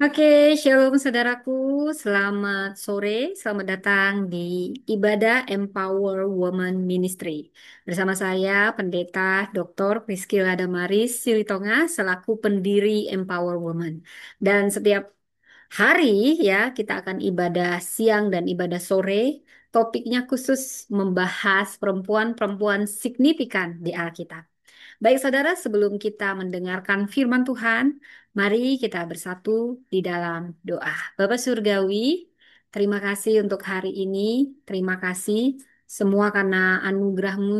Oke, shalom saudaraku. Selamat sore, selamat datang di Ibadah Empower Woman Ministry. Bersama saya, Pendeta Dr. Priscilla Damaris Silitonga, selaku pendiri Empower Woman. Dan setiap hari ya, kita akan ibadah siang dan ibadah sore. Topiknya khusus membahas perempuan-perempuan signifikan di Alkitab. Baik saudara, sebelum kita mendengarkan firman Tuhan, mari kita bersatu di dalam doa. Bapa Surgawi, terima kasih untuk hari ini. Terima kasih semua karena anugerah-Mu,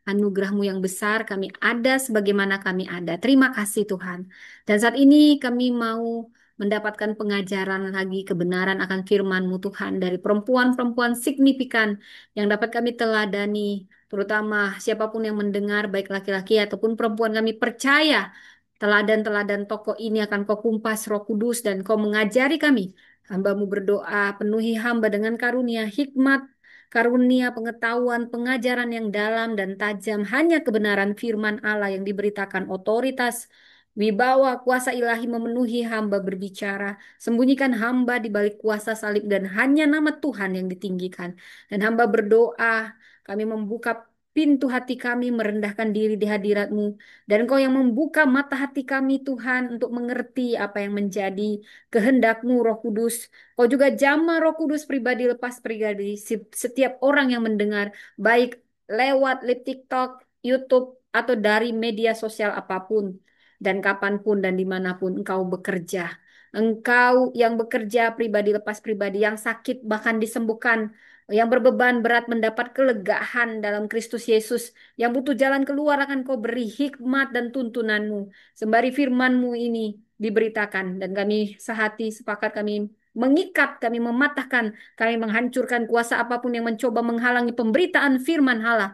anugerah-Mu yang besar. Kami ada sebagaimana kami ada. Terima kasih Tuhan. Dan saat ini kami mau mendapatkan pengajaran lagi kebenaran akan firman-Mu Tuhan dari perempuan-perempuan signifikan yang dapat kami teladani, terutama siapapun yang mendengar, baik laki-laki ataupun perempuan, kami percaya teladan-teladan tokoh ini akan Kau kumpas Roh Kudus dan Kau mengajari kami. Hambamu berdoa, penuhi hamba dengan karunia hikmat, karunia pengetahuan, pengajaran yang dalam dan tajam, hanya kebenaran firman Allah yang diberitakan otoritas, wibawa, kuasa ilahi memenuhi hamba berbicara. Sembunyikan hamba di balik kuasa salib dan hanya nama Tuhan yang ditinggikan. Dan hamba berdoa, kami membuka pintu hati kami, merendahkan diri di hadirat-Mu. Dan Engkau yang membuka mata hati kami, Tuhan, untuk mengerti apa yang menjadi kehendak-Mu, Roh Kudus. Kau juga jamah Roh Kudus pribadi lepas pribadi setiap orang yang mendengar, baik lewat lip TikTok, YouTube, atau dari media sosial apapun. Dan kapanpun dan dimanapun Engkau bekerja. Engkau yang bekerja pribadi lepas pribadi, yang sakit bahkan disembuhkan, yang berbeban berat mendapat kelegaan dalam Kristus Yesus, yang butuh jalan keluar akan Kau beri hikmat dan tuntunanmu. Sembari firman-Mu ini diberitakan dan kami sehati sepakat, kami mengikat, kami mematahkan, kami menghancurkan kuasa apapun yang mencoba menghalangi pemberitaan firman Allah.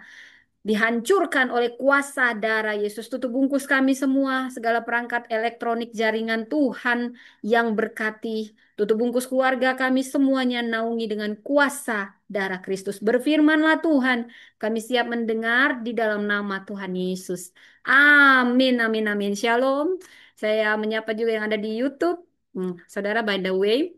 Dihancurkan oleh kuasa darah Yesus. Tutup bungkus kami semua, segala perangkat elektronik jaringan Tuhan yang berkati. Tutup bungkus keluarga kami semuanya naungi dengan kuasa darah Kristus. Berfirmanlah Tuhan, kami siap mendengar di dalam nama Tuhan Yesus. Amin, amin, amin. Shalom. Saya menyapa juga yang ada di YouTube. Saudara, by the way,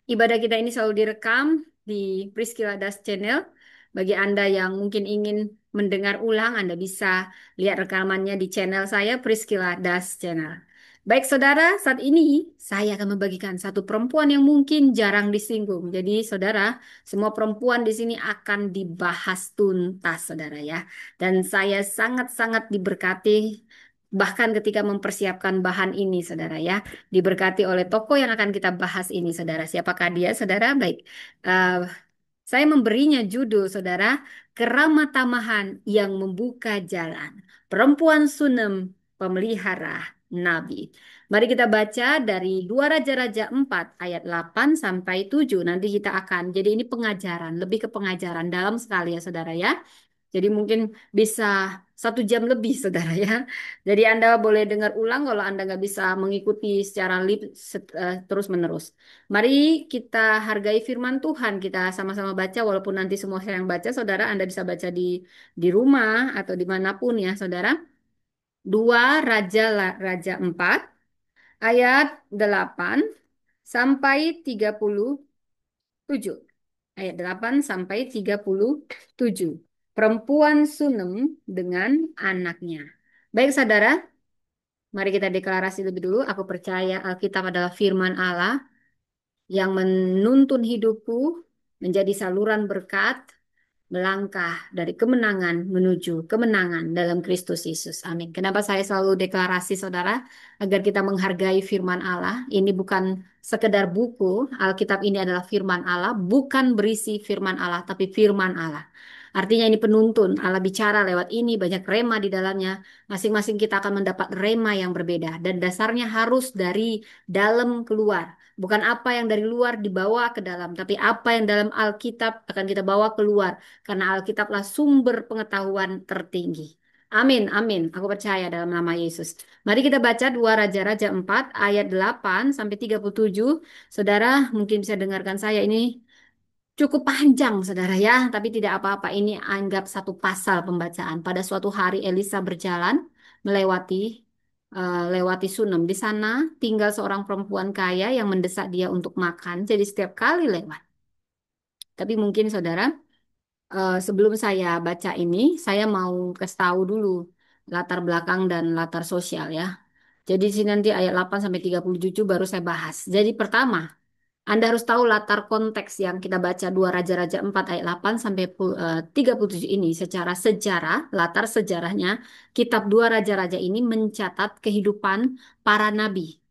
ibadah kita ini selalu direkam di Priscilla Das Channel. Bagi Anda yang mungkin ingin mendengar ulang, Anda bisa lihat rekamannya di channel saya, Priscilla Das Channel. Baik saudara, saat ini saya akan membagikan satu perempuan yang mungkin jarang disinggung. Jadi saudara, semua perempuan di sini akan dibahas tuntas saudara ya. Dan saya sangat-sangat diberkati bahkan ketika mempersiapkan bahan ini saudara ya. Diberkati oleh tokoh yang akan kita bahas ini, saudara. Siapakah dia, saudara? Baik. Eh, saya memberinya judul, saudara, Keramat Tamahan yang Membuka Jalan. Perempuan Sunem, Pemelihara Nabi. Mari kita baca dari 2 Raja-Raja 4 ayat 8 sampai 7. Nanti kita akan, jadi ini pengajaran, lebih ke pengajaran dalam sekali ya, saudara ya. Jadi mungkin bisa 1 jam lebih, saudara ya. Jadi Anda boleh dengar ulang kalau Anda nggak bisa mengikuti secara terus-menerus. Mari kita hargai firman Tuhan, kita sama-sama baca, walaupun nanti semua saya yang baca, saudara Anda bisa baca di rumah atau dimanapun ya, saudara. 2 Raja 4 ayat 8 sampai 37. Ayat 8 sampai 37. Perempuan Sunem dengan anaknya. Baik saudara, mari kita deklarasi lebih dulu. Aku percaya Alkitab adalah firman Allah yang menuntun hidupku menjadi saluran berkat, melangkah dari kemenangan menuju kemenangan dalam Kristus Yesus. Amin. Kenapa saya selalu deklarasi, saudara? Agar kita menghargai firman Allah. Ini bukan sekedar buku. Alkitab ini adalah firman Allah, bukan berisi firman Allah, tapi firman Allah. Artinya ini penuntun. Allah bicara lewat ini, banyak rema di dalamnya. Masing-masing kita akan mendapat rema yang berbeda. Dan dasarnya harus dari dalam keluar. Bukan apa yang dari luar dibawa ke dalam, tapi apa yang dalam Alkitab akan kita bawa keluar. Karena Alkitablah sumber pengetahuan tertinggi. Amin, amin. Aku percaya dalam nama Yesus. Mari kita baca 2 Raja-Raja 4 ayat 8 sampai 37. Saudara mungkin bisa dengarkan saya, ini cukup panjang saudara ya, tapi tidak apa-apa. Ini anggap satu pasal pembacaan. Pada suatu hari Elisa berjalan melewati lewati Sunem. Di sana tinggal seorang perempuan kaya yang mendesak dia untuk makan. Jadi setiap kali lewat. Tapi mungkin saudara, sebelum saya baca ini, saya mau kasih tahu dulu latar belakang dan latar sosial ya. Jadi di sini nanti ayat 8 sampai 37 baru saya bahas. Jadi pertama, Anda harus tahu latar konteks yang kita baca 2 Raja-Raja 4 ayat 8 sampai 37 ini secara sejarah, latar sejarahnya, kitab 2 Raja-Raja ini mencatat kehidupan para nabi.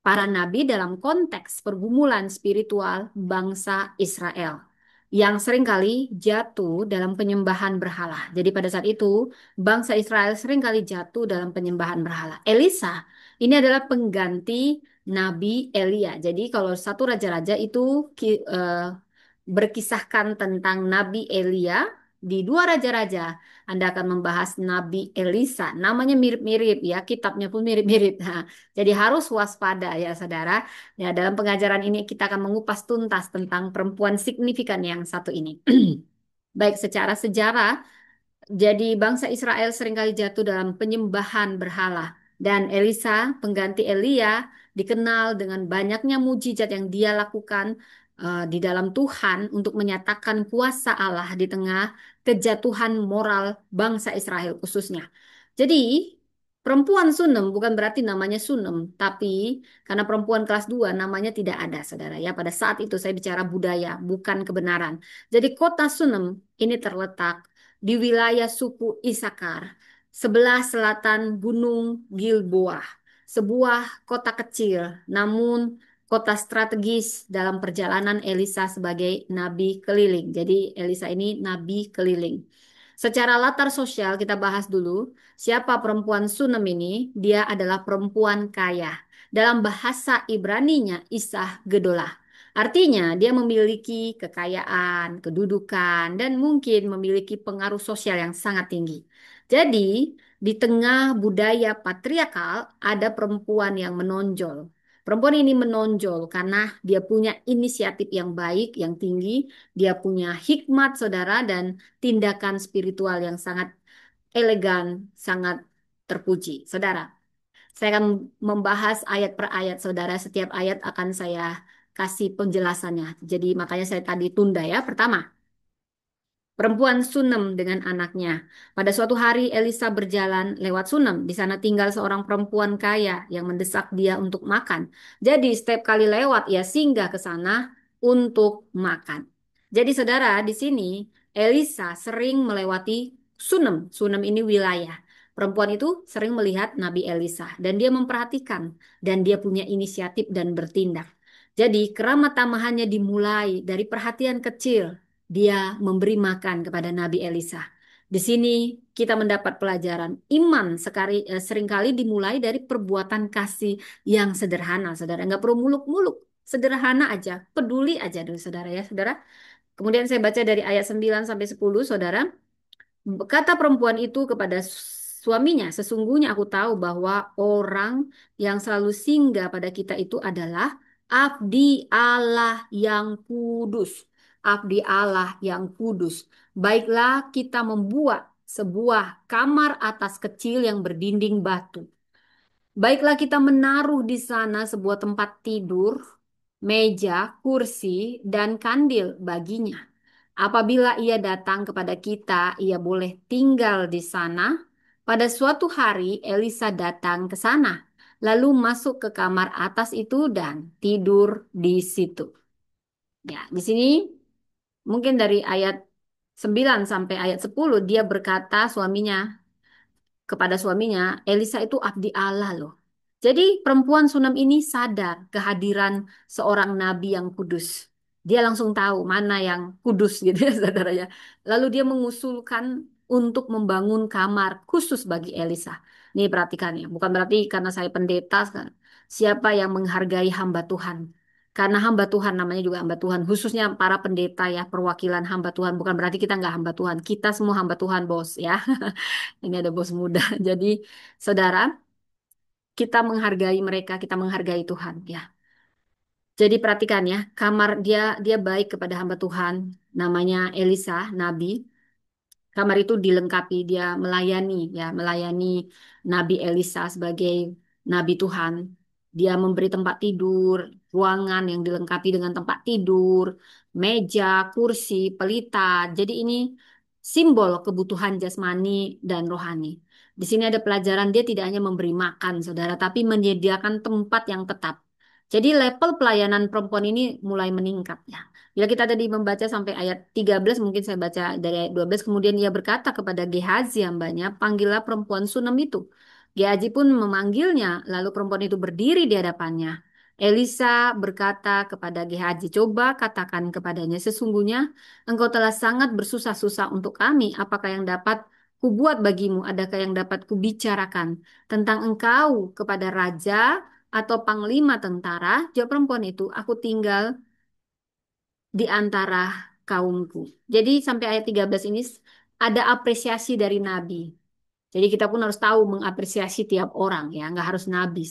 Para nabi dalam konteks pergumulan spiritual bangsa Israel yang seringkali jatuh dalam penyembahan berhala. Jadi pada saat itu bangsa Israel seringkali jatuh dalam penyembahan berhala. Elisa ini adalah pengganti Nabi Elia. Jadi kalau satu raja-raja itu berkisahkan tentang Nabi Elia, di dua raja-raja Anda akan membahas Nabi Elisa. Namanya mirip-mirip ya, kitabnya pun mirip-mirip. Nah, jadi harus waspada ya saudara. Ya, dalam pengajaran ini kita akan mengupas tuntas tentang perempuan signifikan yang satu ini. Baik secara sejarah, jadi bangsa Israel seringkali jatuh dalam penyembahan berhala. Dan Elisa, pengganti Elia, dikenal dengan banyaknya mujizat yang dia lakukan di dalam Tuhan untuk menyatakan kuasa Allah di tengah kejatuhan moral bangsa Israel khususnya. Jadi, perempuan Sunem bukan berarti namanya Sunem, tapi karena perempuan kelas 2 namanya tidak ada, saudara. Ya, pada saat itu saya bicara budaya, bukan kebenaran. Jadi kota Sunem ini terletak di wilayah suku Isakar, sebelah selatan Gunung Gilboa, sebuah kota kecil, namun kota strategis dalam perjalanan Elisa sebagai nabi keliling. Jadi Elisa ini nabi keliling. Secara latar sosial kita bahas dulu, siapa perempuan Sunem ini? Dia adalah perempuan kaya. Dalam bahasa Ibraninya Isah Gedolah. Artinya dia memiliki kekayaan, kedudukan, dan mungkin memiliki pengaruh sosial yang sangat tinggi. Jadi, di tengah budaya patriarkal ada perempuan yang menonjol. Perempuan ini menonjol karena dia punya inisiatif yang baik, yang tinggi, dia punya hikmat, saudara, dan tindakan spiritual yang sangat elegan, sangat terpuji. Saudara, saya akan membahas ayat per ayat, saudara. Setiap ayat akan saya kasih penjelasannya. Jadi makanya saya tadi tunda ya. Pertama, perempuan Sunem dengan anaknya. Pada suatu hari Elisa berjalan lewat Sunem. Di sana tinggal seorang perempuan kaya yang mendesak dia untuk makan. Jadi setiap kali lewat ia singgah ke sana untuk makan. Jadi saudara, di sini Elisa sering melewati Sunem. Sunem ini wilayah. Perempuan itu sering melihat Nabi Elisa dan dia memperhatikan dan dia punya inisiatif dan bertindak. Jadi keramat tamahannya dimulai dari perhatian kecil dia memberi makan kepada Nabi Elisa. Di sini kita mendapat pelajaran iman seringkali dimulai dari perbuatan kasih yang sederhana, saudara. Nggak perlu muluk-muluk, sederhana aja, peduli aja dulu, saudara ya, saudara. Kemudian saya baca dari ayat 9 sampai 10, saudara. Kata perempuan itu kepada suaminya, sesungguhnya aku tahu bahwa orang yang selalu singgah pada kita itu adalah abdi Allah yang kudus. Abdi Allah yang kudus. Baiklah kita membuat sebuah kamar atas kecil yang berdinding batu. Baiklah kita menaruh di sana sebuah tempat tidur, meja, kursi, dan kandil baginya. Apabila ia datang kepada kita, ia boleh tinggal di sana. Pada suatu hari, Elisa datang ke sana, lalu masuk ke kamar atas itu dan tidur di situ. Ya, di sini mungkin dari ayat 9 sampai ayat 10 dia berkata kepada suaminya, Elisa itu abdi Allah loh. Jadi perempuan Sunam ini sadar kehadiran seorang nabi yang kudus. Dia langsung tahu mana yang kudus gitu ya saudara ya. Lalu dia mengusulkan untuk membangun kamar khusus bagi Elisa. Nih perhatikan ya, bukan berarti karena saya pendeta, siapa yang menghargai hamba Tuhan. Karena hamba Tuhan namanya juga hamba Tuhan, khususnya para pendeta ya, perwakilan hamba Tuhan. Bukan berarti kita nggak hamba Tuhan, kita semua hamba Tuhan bos ya. Ini ada bos muda. Jadi, saudara, kita menghargai mereka, kita menghargai Tuhan, ya. Jadi perhatikan ya, kamar dia baik kepada hamba Tuhan, namanya Elisa, nabi. Kamar itu dilengkapi dia melayani ya, melayani Nabi Elisa sebagai nabi Tuhan. Dia memberi tempat tidur, ruangan yang dilengkapi dengan tempat tidur, meja, kursi, pelita. Jadi ini simbol kebutuhan jasmani dan rohani. Di sini ada pelajaran dia tidak hanya memberi makan, saudara, tapi menyediakan tempat yang tetap. Jadi level pelayanan perempuan ini mulai meningkat ya. Bila kita tadi membaca sampai ayat 13, mungkin saya baca dari ayat 12, kemudian ia berkata kepada Gehazi hambanya, panggillah perempuan Sunam itu. Gehazi pun memanggilnya, lalu perempuan itu berdiri di hadapannya. Elisa berkata kepada Gehazi, coba katakan kepadanya, sesungguhnya engkau telah sangat bersusah-susah untuk kami. Apakah yang dapat kubuat bagimu? Adakah yang dapat kubicarakan tentang engkau kepada raja atau panglima tentara? Jawab perempuan itu, aku tinggal di antara kaumku. Jadi sampai ayat 13 ini ada apresiasi dari Nabi. Jadi kita pun harus tahu mengapresiasi tiap orang ya, nggak harus nabi.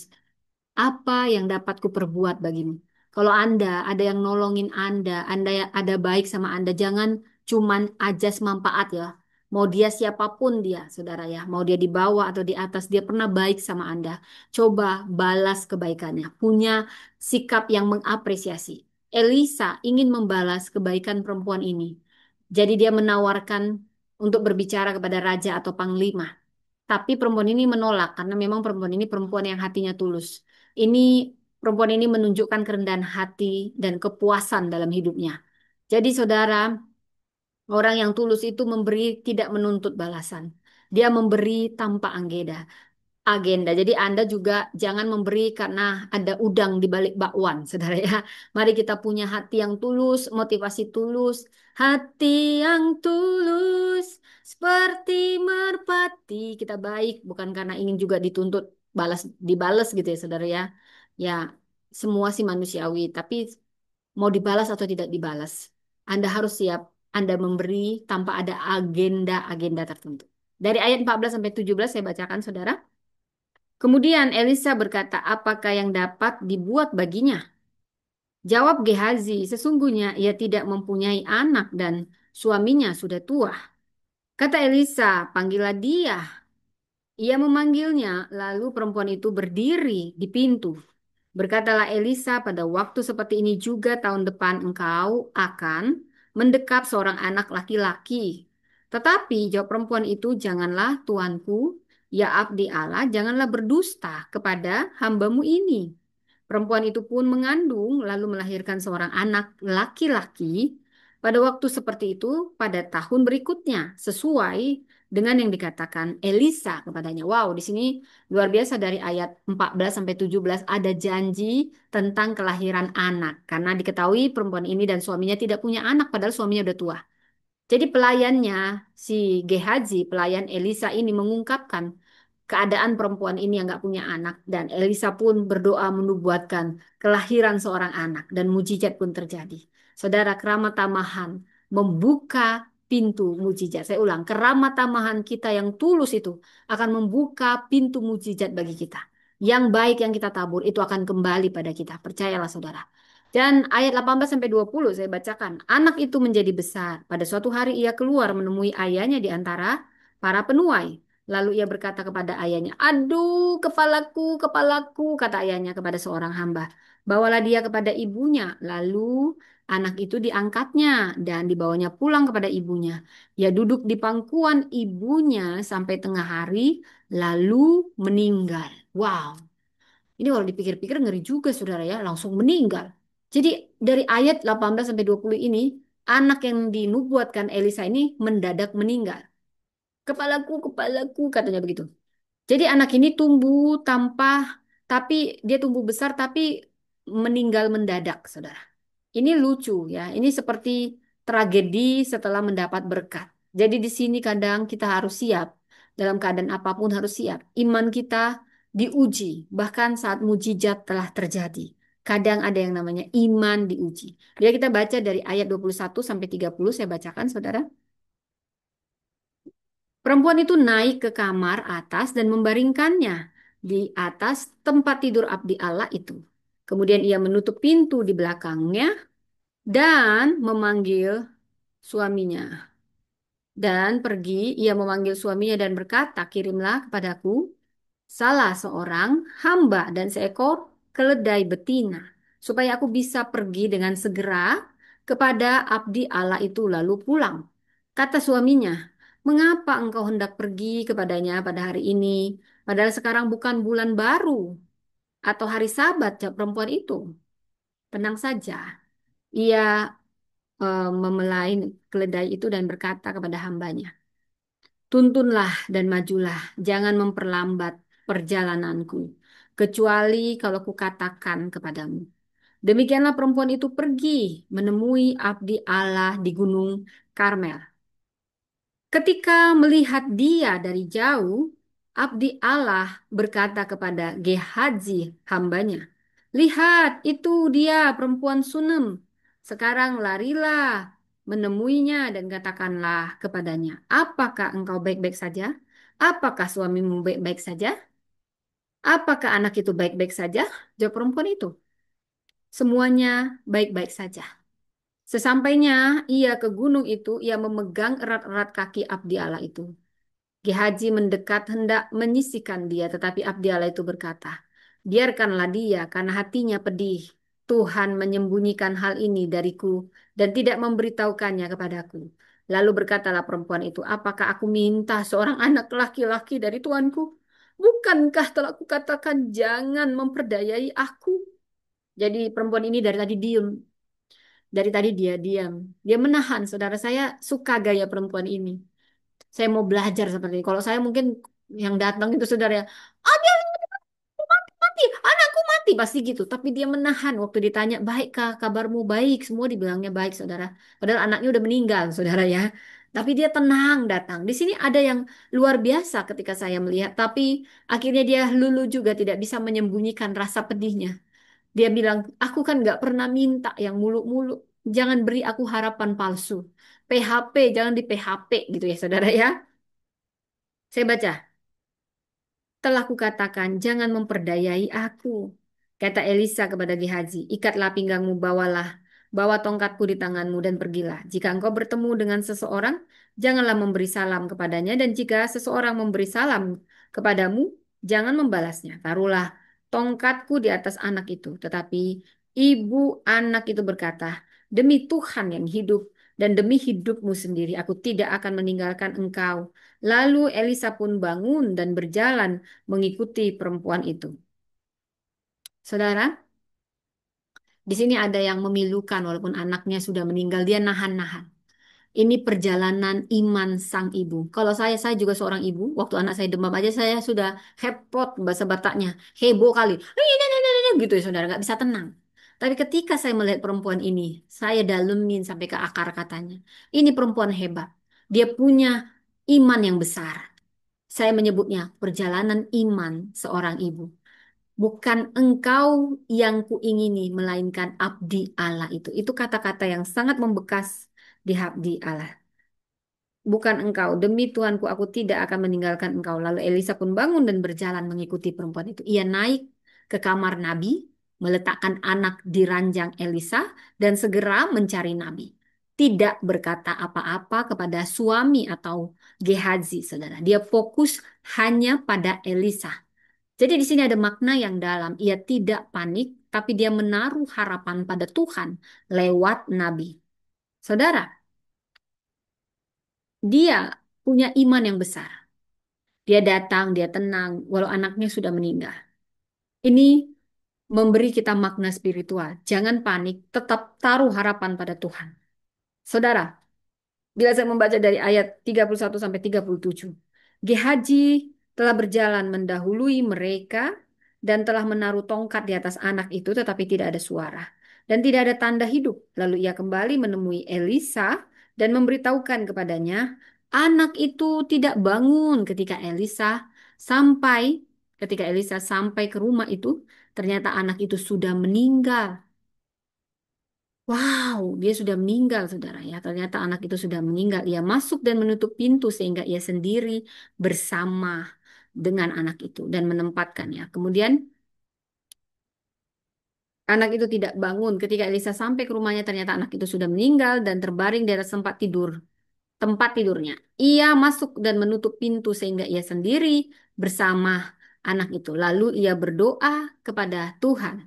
Apa yang dapat kuperbuat bagimu? Kalau Anda ada yang nolongin Anda yang ada baik sama Anda, jangan cuman ajas manfaat ya. Mau dia siapapun dia, saudara ya. Mau dia di bawah atau di atas, dia pernah baik sama Anda. Coba balas kebaikannya. Punya sikap yang mengapresiasi. Elisa ingin membalas kebaikan perempuan ini. Jadi dia menawarkan untuk berbicara kepada raja atau panglima. Tapi perempuan ini menolak karena memang perempuan ini perempuan yang hatinya tulus. Ini perempuan ini menunjukkan kerendahan hati dan kepuasan dalam hidupnya. Jadi saudara, orang yang tulus itu memberi tidak menuntut balasan. Dia memberi tanpa agenda. Jadi Anda juga jangan memberi karena ada udang di balik bakwan, saudara ya. Mari kita punya hati yang tulus, motivasi tulus, hati yang tulus seperti merpati. Kita baik bukan karena ingin juga dituntut dibalas gitu ya, saudara ya. Ya, semua sih manusiawi, tapi mau dibalas atau tidak dibalas, Anda harus siap. Anda memberi tanpa ada agenda-agenda tertentu. Dari ayat 14 sampai 17 saya bacakan, saudara. Kemudian Elisa berkata, apakah yang dapat dibuat baginya? Jawab Gehazi, sesungguhnya ia tidak mempunyai anak dan suaminya sudah tua. Kata Elisa, panggillah dia. Ia memanggilnya, lalu perempuan itu berdiri di pintu. Berkatalah Elisa, pada waktu seperti ini juga tahun depan engkau akan mendekap seorang anak laki-laki. Tetapi jawab perempuan itu, janganlah tuanku, ya abdi Allah, janganlah berdusta kepada hambamu ini. Perempuan itu pun mengandung lalu melahirkan seorang anak laki-laki pada waktu seperti itu pada tahun berikutnya sesuai dengan yang dikatakan Elisa kepadanya. Wow, di sini luar biasa dari ayat 14 sampai 17 ada janji tentang kelahiran anak karena diketahui perempuan ini dan suaminya tidak punya anak padahal suaminya udah tua. Jadi pelayannya si Gehazi, pelayan Elisa ini mengungkapkan keadaan perempuan ini yang nggak punya anak dan Elisa pun berdoa menubuatkan kelahiran seorang anak dan mujizat pun terjadi. Saudara, keramat tamahan membuka pintu mujizat. Saya ulang, keramat tamahan kita yang tulus itu akan membuka pintu mujizat bagi kita. Yang baik yang kita tabur itu akan kembali pada kita. Percayalah saudara. Dan ayat 18 sampai 20 saya bacakan. Anak itu menjadi besar. Pada suatu hari ia keluar menemui ayahnya di antara para penuai. Lalu ia berkata kepada ayahnya, aduh kepalaku, kepalaku, kata ayahnya kepada seorang hamba. Bawalah dia kepada ibunya. Lalu anak itu diangkatnya dan dibawanya pulang kepada ibunya. Ia duduk di pangkuan ibunya sampai tengah hari, lalu meninggal. Wow, ini kalau dipikir-pikir ngeri juga saudara ya, langsung meninggal. Jadi dari ayat 18 sampai 20 ini, anak yang dinubuatkan Elisa ini mendadak meninggal. Kepalaku, kepalaku, katanya begitu. Jadi anak ini tumbuh tanpa, tapi dia tumbuh besar tapi meninggal mendadak, saudara. Ini lucu ya. Ini seperti tragedi setelah mendapat berkat. Jadi di sini kadang kita harus siap. Dalam keadaan apapun harus siap. Iman kita diuji. Bahkan saat mujizat telah terjadi. Kadang ada yang namanya iman diuji. Bila kita baca dari ayat 21 sampai 30, saya bacakan saudara. Perempuan itu naik ke kamar atas dan membaringkannya di atas tempat tidur abdi Allah itu. Kemudian ia menutup pintu di belakangnya dan memanggil suaminya. Dan pergi, ia memanggil suaminya dan berkata, kirimlah kepadaku salah seorang hamba dan seekor keledai betina, supaya aku bisa pergi dengan segera kepada abdi Allah itu lalu pulang. Kata suaminya, mengapa engkau hendak pergi kepadanya pada hari ini, padahal sekarang bukan bulan baru atau hari Sabat, jawab perempuan itu. Tenang saja. Ia memelai keledai itu dan berkata kepada hambanya, tuntunlah dan majulah, jangan memperlambat perjalananku, kecuali kalau kukatakan kepadamu. Demikianlah perempuan itu pergi menemui abdi Allah di Gunung Karmel. Ketika melihat dia dari jauh, abdi Allah berkata kepada Gehazi hambanya, lihat itu dia perempuan Sunem. Sekarang larilah menemuinya dan katakanlah kepadanya, apakah engkau baik-baik saja? Apakah suamimu baik-baik saja? Apakah anak itu baik-baik saja? Jawab perempuan itu, semuanya baik-baik saja. Sesampainya ia ke gunung itu, ia memegang erat-erat kaki abdi Allah itu. Gehazi mendekat hendak menyisikan dia, tetapi abdi Allah itu berkata, biarkanlah dia karena hatinya pedih. Tuhan menyembunyikan hal ini dariku dan tidak memberitahukannya kepadaku. Lalu berkatalah perempuan itu, apakah aku minta seorang anak laki-laki dari tuanku? Bukankah telah kukatakan jangan memperdayai aku? Jadi perempuan ini dari tadi diem. Dari tadi dia diam. Dia menahan. Saudara, saya suka gaya perempuan ini. Saya mau belajar seperti ini. Kalau saya mungkin yang datang itu saudara ya, ah dia mati, anakku mati pasti gitu. Tapi dia menahan waktu ditanya, baikkah kabarmu baik? Semua dibilangnya baik, saudara. Padahal anaknya udah meninggal, saudara ya. Tapi dia tenang datang. Di sini ada yang luar biasa ketika saya melihat. Tapi akhirnya dia lulu juga tidak bisa menyembunyikan rasa pedihnya. Dia bilang, aku kan nggak pernah minta yang muluk-muluk. Jangan beri aku harapan palsu. PHP, jangan di PHP gitu ya saudara ya. Saya baca. Telah kukatakan, jangan memperdayai aku. Kata Elisa kepada Gehazi, ikatlah pinggangmu, bawa tongkatku di tanganmu dan pergilah. Jika engkau bertemu dengan seseorang, janganlah memberi salam kepadanya. Dan jika seseorang memberi salam kepadamu, jangan membalasnya. Taruhlah tongkatku di atas anak itu. Tetapi ibu anak itu berkata, demi Tuhan yang hidup dan demi hidupmu sendiri, aku tidak akan meninggalkan engkau. Lalu Elisa pun bangun dan berjalan mengikuti perempuan itu. Saudara, di sini ada yang memilukan walaupun anaknya sudah meninggal, dia nahan-nahan. Ini perjalanan iman sang ibu. Kalau saya juga seorang ibu. Waktu anak saya demam aja saya sudah hepot bahasa Bataknya. Heboh kali. Gitu ya saudara, nggak bisa tenang. Tapi ketika saya melihat perempuan ini, saya dalemin sampai ke akar katanya. Ini perempuan hebat. Dia punya iman yang besar. Saya menyebutnya perjalanan iman seorang ibu. Bukan engkau yang kuingini, melainkan abdi Allah itu. Itu kata-kata yang sangat membekas di abdi Allah. Bukan engkau, demi Tuhanku aku tidak akan meninggalkan engkau. Lalu Elisa pun bangun dan berjalan mengikuti perempuan itu. Ia naik ke kamar Nabi, meletakkan anak di ranjang Elisa, dan segera mencari Nabi. Tidak berkata apa-apa kepada suami atau Gehazi, saudara. Dia fokus hanya pada Elisa. Jadi di sini ada makna yang dalam. Ia tidak panik, tapi dia menaruh harapan pada Tuhan lewat Nabi. Saudara, dia punya iman yang besar. Dia datang, dia tenang, walau anaknya sudah meninggal. Ini memberi kita makna spiritual. Jangan panik, tetap taruh harapan pada Tuhan. Saudara, bila saya membaca dari ayat 31 sampai 37, Gehazi telah berjalan mendahului mereka dan telah menaruh tongkat di atas anak itu, tetapi tidak ada suara dan tidak ada tanda hidup. Lalu ia kembali menemui Elisa dan memberitahukan kepadanya, anak itu tidak bangun sampai ketika Elisa sampai ke rumah itu, ternyata anak itu sudah meninggal. Wow, dia sudah meninggal, saudara ya. Ternyata anak itu sudah meninggal. Ia masuk dan menutup pintu sehingga ia sendiri bersama dengan anak itu dan menempatkannya. Kemudian anak itu tidak bangun. Ketika Elisa sampai ke rumahnya, ternyata anak itu sudah meninggal dan terbaring di atas tempat tidurnya. Ia masuk dan menutup pintu sehingga ia sendiri bersama anak itu. Lalu ia berdoa kepada Tuhan.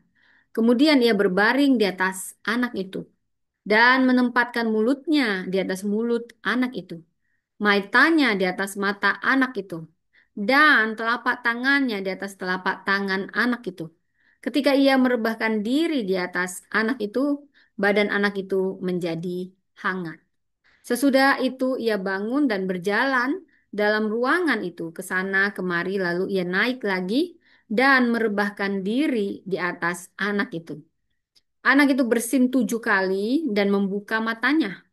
Kemudian ia berbaring di atas anak itu dan menempatkan mulutnya di atas mulut anak itu, matanya di atas mata anak itu, dan telapak tangannya di atas telapak tangan anak itu. Ketika ia merebahkan diri di atas anak itu, badan anak itu menjadi hangat. Sesudah itu ia bangun dan berjalan dalam ruangan itu ke sana kemari, lalu ia naik lagi dan merebahkan diri di atas anak itu. Anak itu bersin 7 kali dan membuka matanya.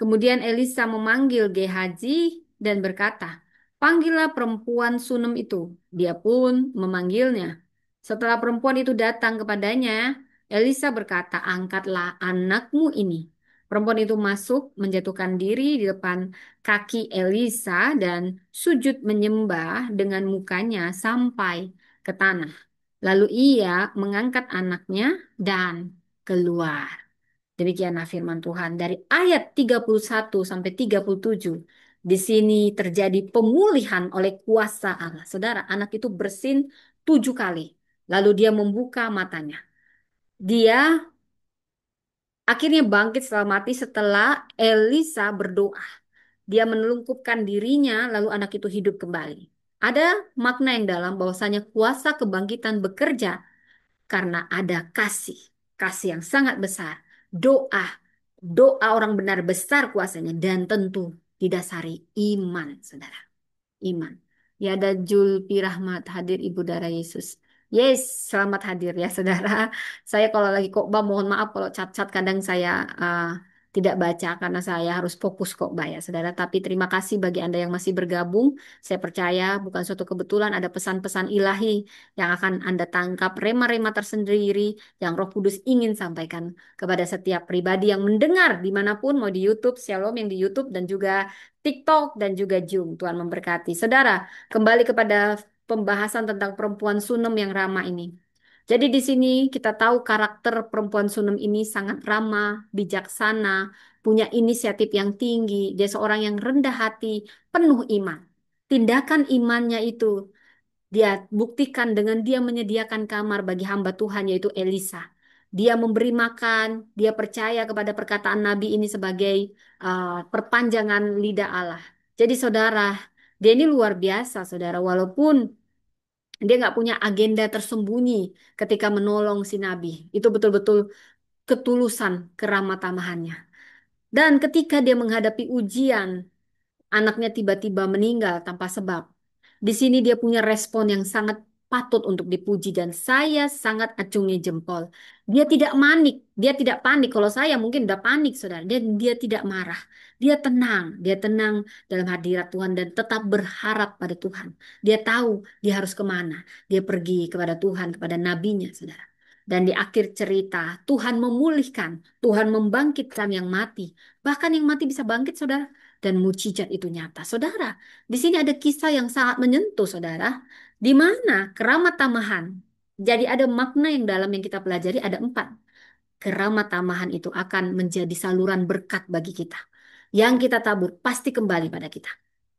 Kemudian Elisa memanggil Gehazi dan berkata, "Panggillah perempuan Sunem itu." Dia pun memanggilnya. Setelah perempuan itu datang kepadanya, Elisa berkata, "Angkatlah anakmu ini." Perempuan itu masuk, menjatuhkan diri di depan kaki Elisa dan sujud menyembah dengan mukanya sampai ke tanah. Lalu ia mengangkat anaknya dan keluar. Demikianlah firman Tuhan dari ayat 31 sampai 37. Di sini terjadi pemulihan oleh kuasa Allah. Saudara, anak itu bersin 7 kali. Lalu dia membuka matanya. Dia akhirnya bangkit setelah mati setelah Elisa berdoa. Dia menelungkupkan dirinya, lalu anak itu hidup kembali. Ada makna yang dalam bahwasanya kuasa kebangkitan bekerja karena ada kasih, kasih yang sangat besar. Doa, doa orang benar besar kuasanya dan tentu didasari iman, saudara. Iman. Ya ada Julpi Rahmat hadir Ibu Dara Yesus. Yes, selamat hadir ya saudara. Saya kalau lagi khotbah mohon maaf kalau cat-cat kadang saya tidak baca karena saya harus fokus khotbah ya saudara. Tapi terima kasih bagi Anda yang masih bergabung. Saya percaya bukan suatu kebetulan ada pesan-pesan ilahi yang akan Anda tangkap, rema-rema tersendiri yang Roh Kudus ingin sampaikan kepada setiap pribadi yang mendengar dimanapun, mau di YouTube, Shalom yang di YouTube dan juga TikTok dan juga Zoom. Tuhan memberkati. Saudara, kembali kepada pembahasan tentang perempuan Sunem yang ramah ini. Jadi di sini kita tahu karakter perempuan Sunem ini sangat ramah, bijaksana, punya inisiatif yang tinggi. Dia seorang yang rendah hati, penuh iman. Tindakan imannya itu dia buktikan dengan dia menyediakan kamar bagi hamba Tuhan yaitu Elisa. Dia memberi makan, dia percaya kepada perkataan Nabi ini sebagai perpanjangan lidah Allah. Jadi saudara, dia ini luar biasa saudara. Walaupun dia nggak punya agenda tersembunyi ketika menolong si Nabi. Itu betul-betul ketulusan keramah tamahannya. Dan ketika dia menghadapi ujian, anaknya tiba-tiba meninggal tanpa sebab. Di sini dia punya respon yang sangat patut untuk dipuji dan saya sangat acungi jempol. Dia tidak manik, dia tidak panik. Kalau saya mungkin udah panik, saudara. Dia tidak marah. Dia tenang dalam hadirat Tuhan dan tetap berharap pada Tuhan. Dia tahu dia harus kemana. Dia pergi kepada Tuhan, kepada nabinya, saudara. Dan di akhir cerita, Tuhan memulihkan, Tuhan membangkitkan yang mati. Bahkan yang mati bisa bangkit, saudara dan mukjizat itu nyata. Saudara, di sini ada kisah yang sangat menyentuh, saudara, di mana keramat tamahan. Jadi ada makna yang dalam yang kita pelajari ada 4. Keramat tamahan itu akan menjadi saluran berkat bagi kita. Yang kita tabur pasti kembali pada kita.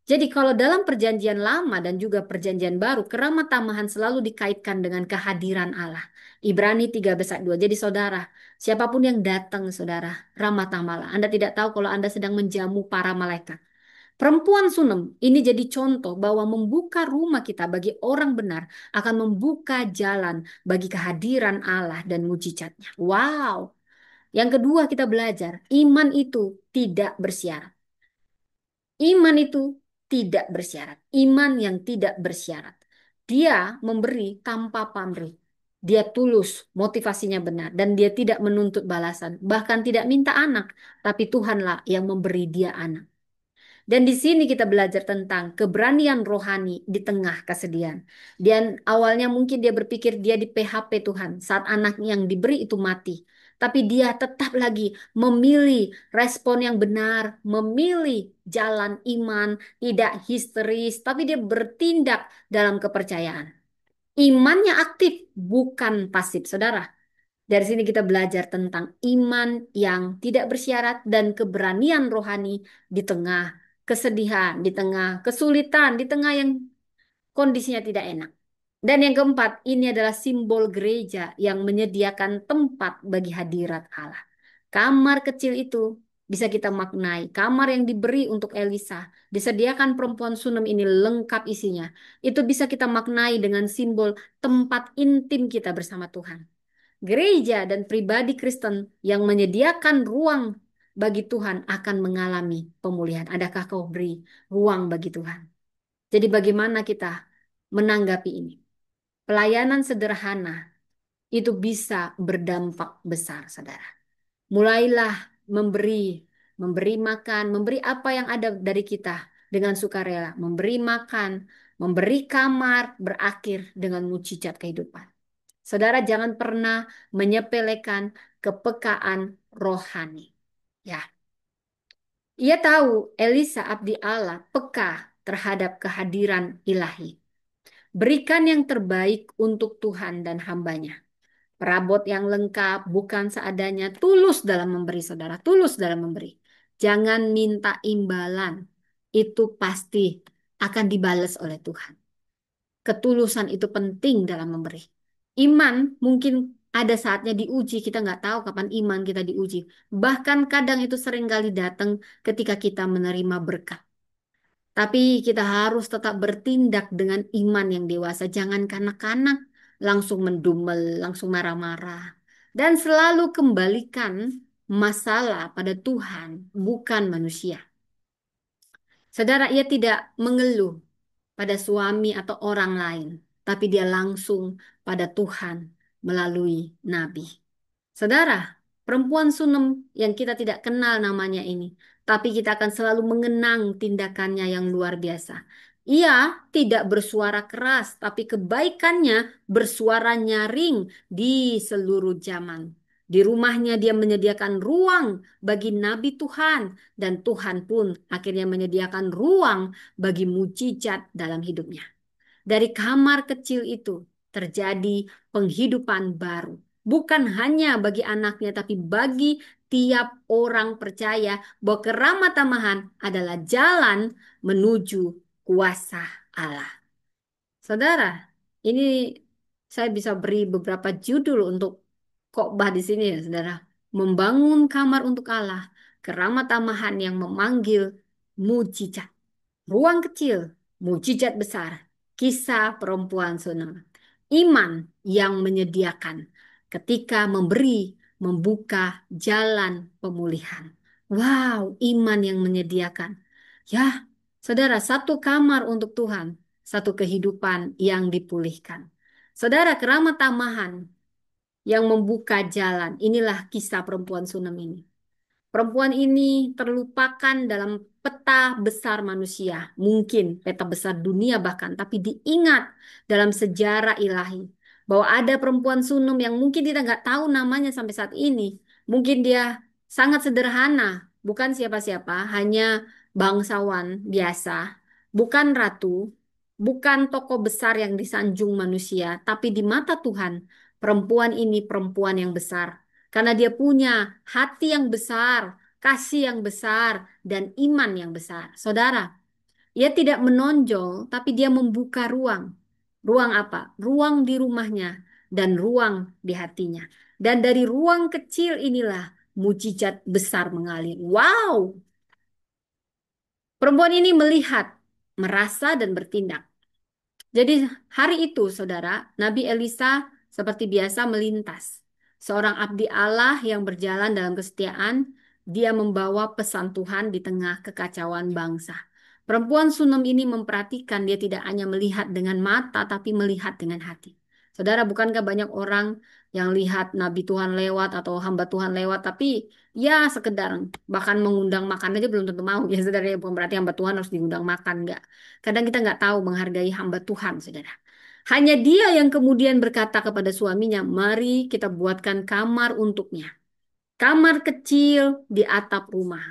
Jadi kalau dalam perjanjian lama dan juga perjanjian baru, keramat tamahan selalu dikaitkan dengan kehadiran Allah. Ibrani 13:2. Jadi saudara, siapapun yang datang saudara, ramah tamalah. Anda tidak tahu kalau Anda sedang menjamu para malaikat. Perempuan Sunem ini jadi contoh bahwa membuka rumah kita bagi orang benar akan membuka jalan bagi kehadiran Allah dan mujizatnya. Wow. Yang kedua kita belajar, iman itu tidak bersyarat. Iman itu tidak bersyarat. Iman yang tidak bersyarat. Dia memberi tanpa pamrih. Dia tulus, motivasinya benar, dan dia tidak menuntut balasan, bahkan tidak minta anak, tapi Tuhanlah yang memberi dia anak. Dan di sini kita belajar tentang keberanian rohani di tengah kesedihan. Dan awalnya mungkin dia berpikir dia di PHP Tuhan saat anak yang diberi itu mati. Tapi dia tetap lagi memilih respon yang benar, memilih jalan iman, tidak histeris, tapi dia bertindak dalam kepercayaan. Imannya aktif, bukan pasif, saudara. Dari sini kita belajar tentang iman yang tidak bersyarat dan keberanian rohani di tengah kesedihan, di tengah kesulitan, di tengah yang kondisinya tidak enak. Dan yang keempat, ini adalah simbol gereja yang menyediakan tempat bagi hadirat Allah. Kamar kecil itu bisa kita maknai. Kamar yang diberi untuk Elisa, disediakan perempuan Sunem ini lengkap isinya. Itu bisa kita maknai dengan simbol tempat intim kita bersama Tuhan. Gereja dan pribadi Kristen yang menyediakan ruang bagi Tuhan akan mengalami pemulihan. Adakah kau beri ruang bagi Tuhan? Jadi bagaimana kita menanggapi ini? Pelayanan sederhana itu bisa berdampak besar, saudara. Mulailah memberi, memberi makan, memberi apa yang ada dari kita dengan sukarela. Memberi makan, memberi kamar, berakhir dengan mujizat kehidupan. Saudara jangan pernah menyepelekan kepekaan rohani. Ya, ia tahu Elisa abdi Allah peka terhadap kehadiran ilahi. Berikan yang terbaik untuk Tuhan dan hambanya. Perabot yang lengkap, bukan seadanya. Tulus dalam memberi, saudara. Tulus dalam memberi. Jangan minta imbalan. Itu pasti akan dibales oleh Tuhan. Ketulusan itu penting dalam memberi. Iman mungkin ada saatnya diuji. Kita nggak tahu kapan iman kita diuji. Bahkan kadang itu seringkali datang ketika kita menerima berkat. Tapi kita harus tetap bertindak dengan iman yang dewasa. Jangan kanak-kanak langsung mendumel, langsung marah-marah. Dan selalu kembalikan masalah pada Tuhan, bukan manusia. Saudara, ia tidak mengeluh pada suami atau orang lain, tapi dia langsung pada Tuhan melalui nabi. Saudara, perempuan Sunem yang kita tidak kenal namanya ini, tapi kita akan selalu mengenang tindakannya yang luar biasa. Ia tidak bersuara keras, tapi kebaikannya bersuara nyaring di seluruh zaman. Di rumahnya dia menyediakan ruang bagi nabi Tuhan, dan Tuhan pun akhirnya menyediakan ruang bagi mujizat dalam hidupnya. Dari kamar kecil itu terjadi penghidupan baru. Bukan hanya bagi anaknya, tapi bagi tiap orang percaya bahwa keramat-tamahan adalah jalan menuju kuasa Allah. Saudara, ini saya bisa beri beberapa judul untuk khotbah di sini ya, saudara. Membangun kamar untuk Allah, keramat-tamahan yang memanggil mujizat. Ruang kecil, mujizat besar, kisah perempuan Sunem. Iman yang menyediakan ketika memberi, membuka jalan pemulihan. Wow, iman yang menyediakan. Ya, saudara, satu kamar untuk Tuhan, satu kehidupan yang dipulihkan. Saudara, keramat tamahan yang membuka jalan. Inilah kisah perempuan Sunem ini. Perempuan ini terlupakan dalam peta besar manusia, mungkin peta besar dunia bahkan, tapi diingat dalam sejarah ilahi bahwa ada perempuan Sunum yang mungkin kita nggak tahu namanya sampai saat ini. Mungkin dia sangat sederhana, bukan siapa-siapa, hanya bangsawan biasa, bukan ratu, bukan tokoh besar yang disanjung manusia, tapi di mata Tuhan, perempuan ini perempuan yang besar karena dia punya hati yang besar, kasih yang besar, dan iman yang besar. Saudara, ia tidak menonjol, tapi dia membuka ruang. Ruang apa? Ruang di rumahnya dan ruang di hatinya. Dan dari ruang kecil inilah mujizat besar mengalir. Wow! Perempuan ini melihat, merasa, dan bertindak. Jadi hari itu, saudara, Nabi Elisa seperti biasa melintas. Seorang abdi Allah yang berjalan dalam kesetiaan, dia membawa pesan Tuhan di tengah kekacauan bangsa. Perempuan Sunem ini memperhatikan, dia tidak hanya melihat dengan mata, tapi melihat dengan hati. Saudara, bukankah banyak orang yang lihat Nabi Tuhan lewat atau hamba Tuhan lewat, tapi ya sekedar bahkan mengundang makan aja belum tentu mau. Ya saudara, ya bukan berarti hamba Tuhan harus diundang makan, enggak. Kadang kita nggak tahu menghargai hamba Tuhan, saudara. Hanya dia yang kemudian berkata kepada suaminya, mari kita buatkan kamar untuknya. Kamar kecil di atap rumah.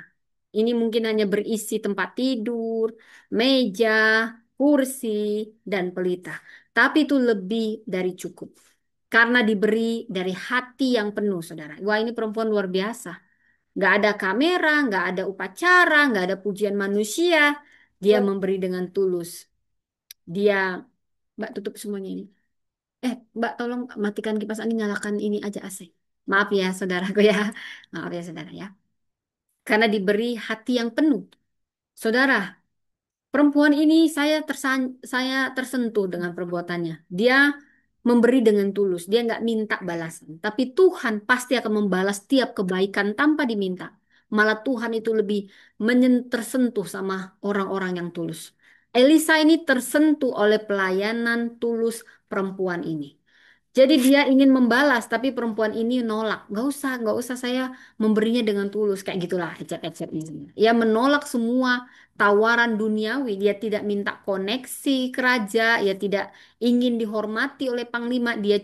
Ini mungkin hanya berisi tempat tidur, meja, kursi, dan pelita. Tapi itu lebih dari cukup. Karena diberi dari hati yang penuh, saudara. Wah, ini perempuan luar biasa. Nggak ada kamera, nggak ada upacara, nggak ada pujian manusia. Dia memberi dengan tulus. Dia, Mbak tutup semuanya ini. Mbak, tolong matikan kipas angin, nyalakan ini aja AC. Maaf ya, saudaraku ya. Maaf ya, saudara ya. Karena diberi hati yang penuh. Saudara, perempuan ini saya tersentuh dengan perbuatannya. Dia memberi dengan tulus. Dia nggak minta balasan. Tapi Tuhan pasti akan membalas tiap kebaikan tanpa diminta. Malah Tuhan itu lebih tersentuh sama orang-orang yang tulus. Elisa ini tersentuh oleh pelayanan tulus perempuan ini. Jadi dia ingin membalas, tapi perempuan ini nolak. Nggak usah saya memberinya dengan tulus. Kayak gitulah ecet-ecet ini. Ia menolak semua tawaran duniawi. Dia tidak minta koneksi ke raja. Ia tidak ingin dihormati oleh panglima. Dia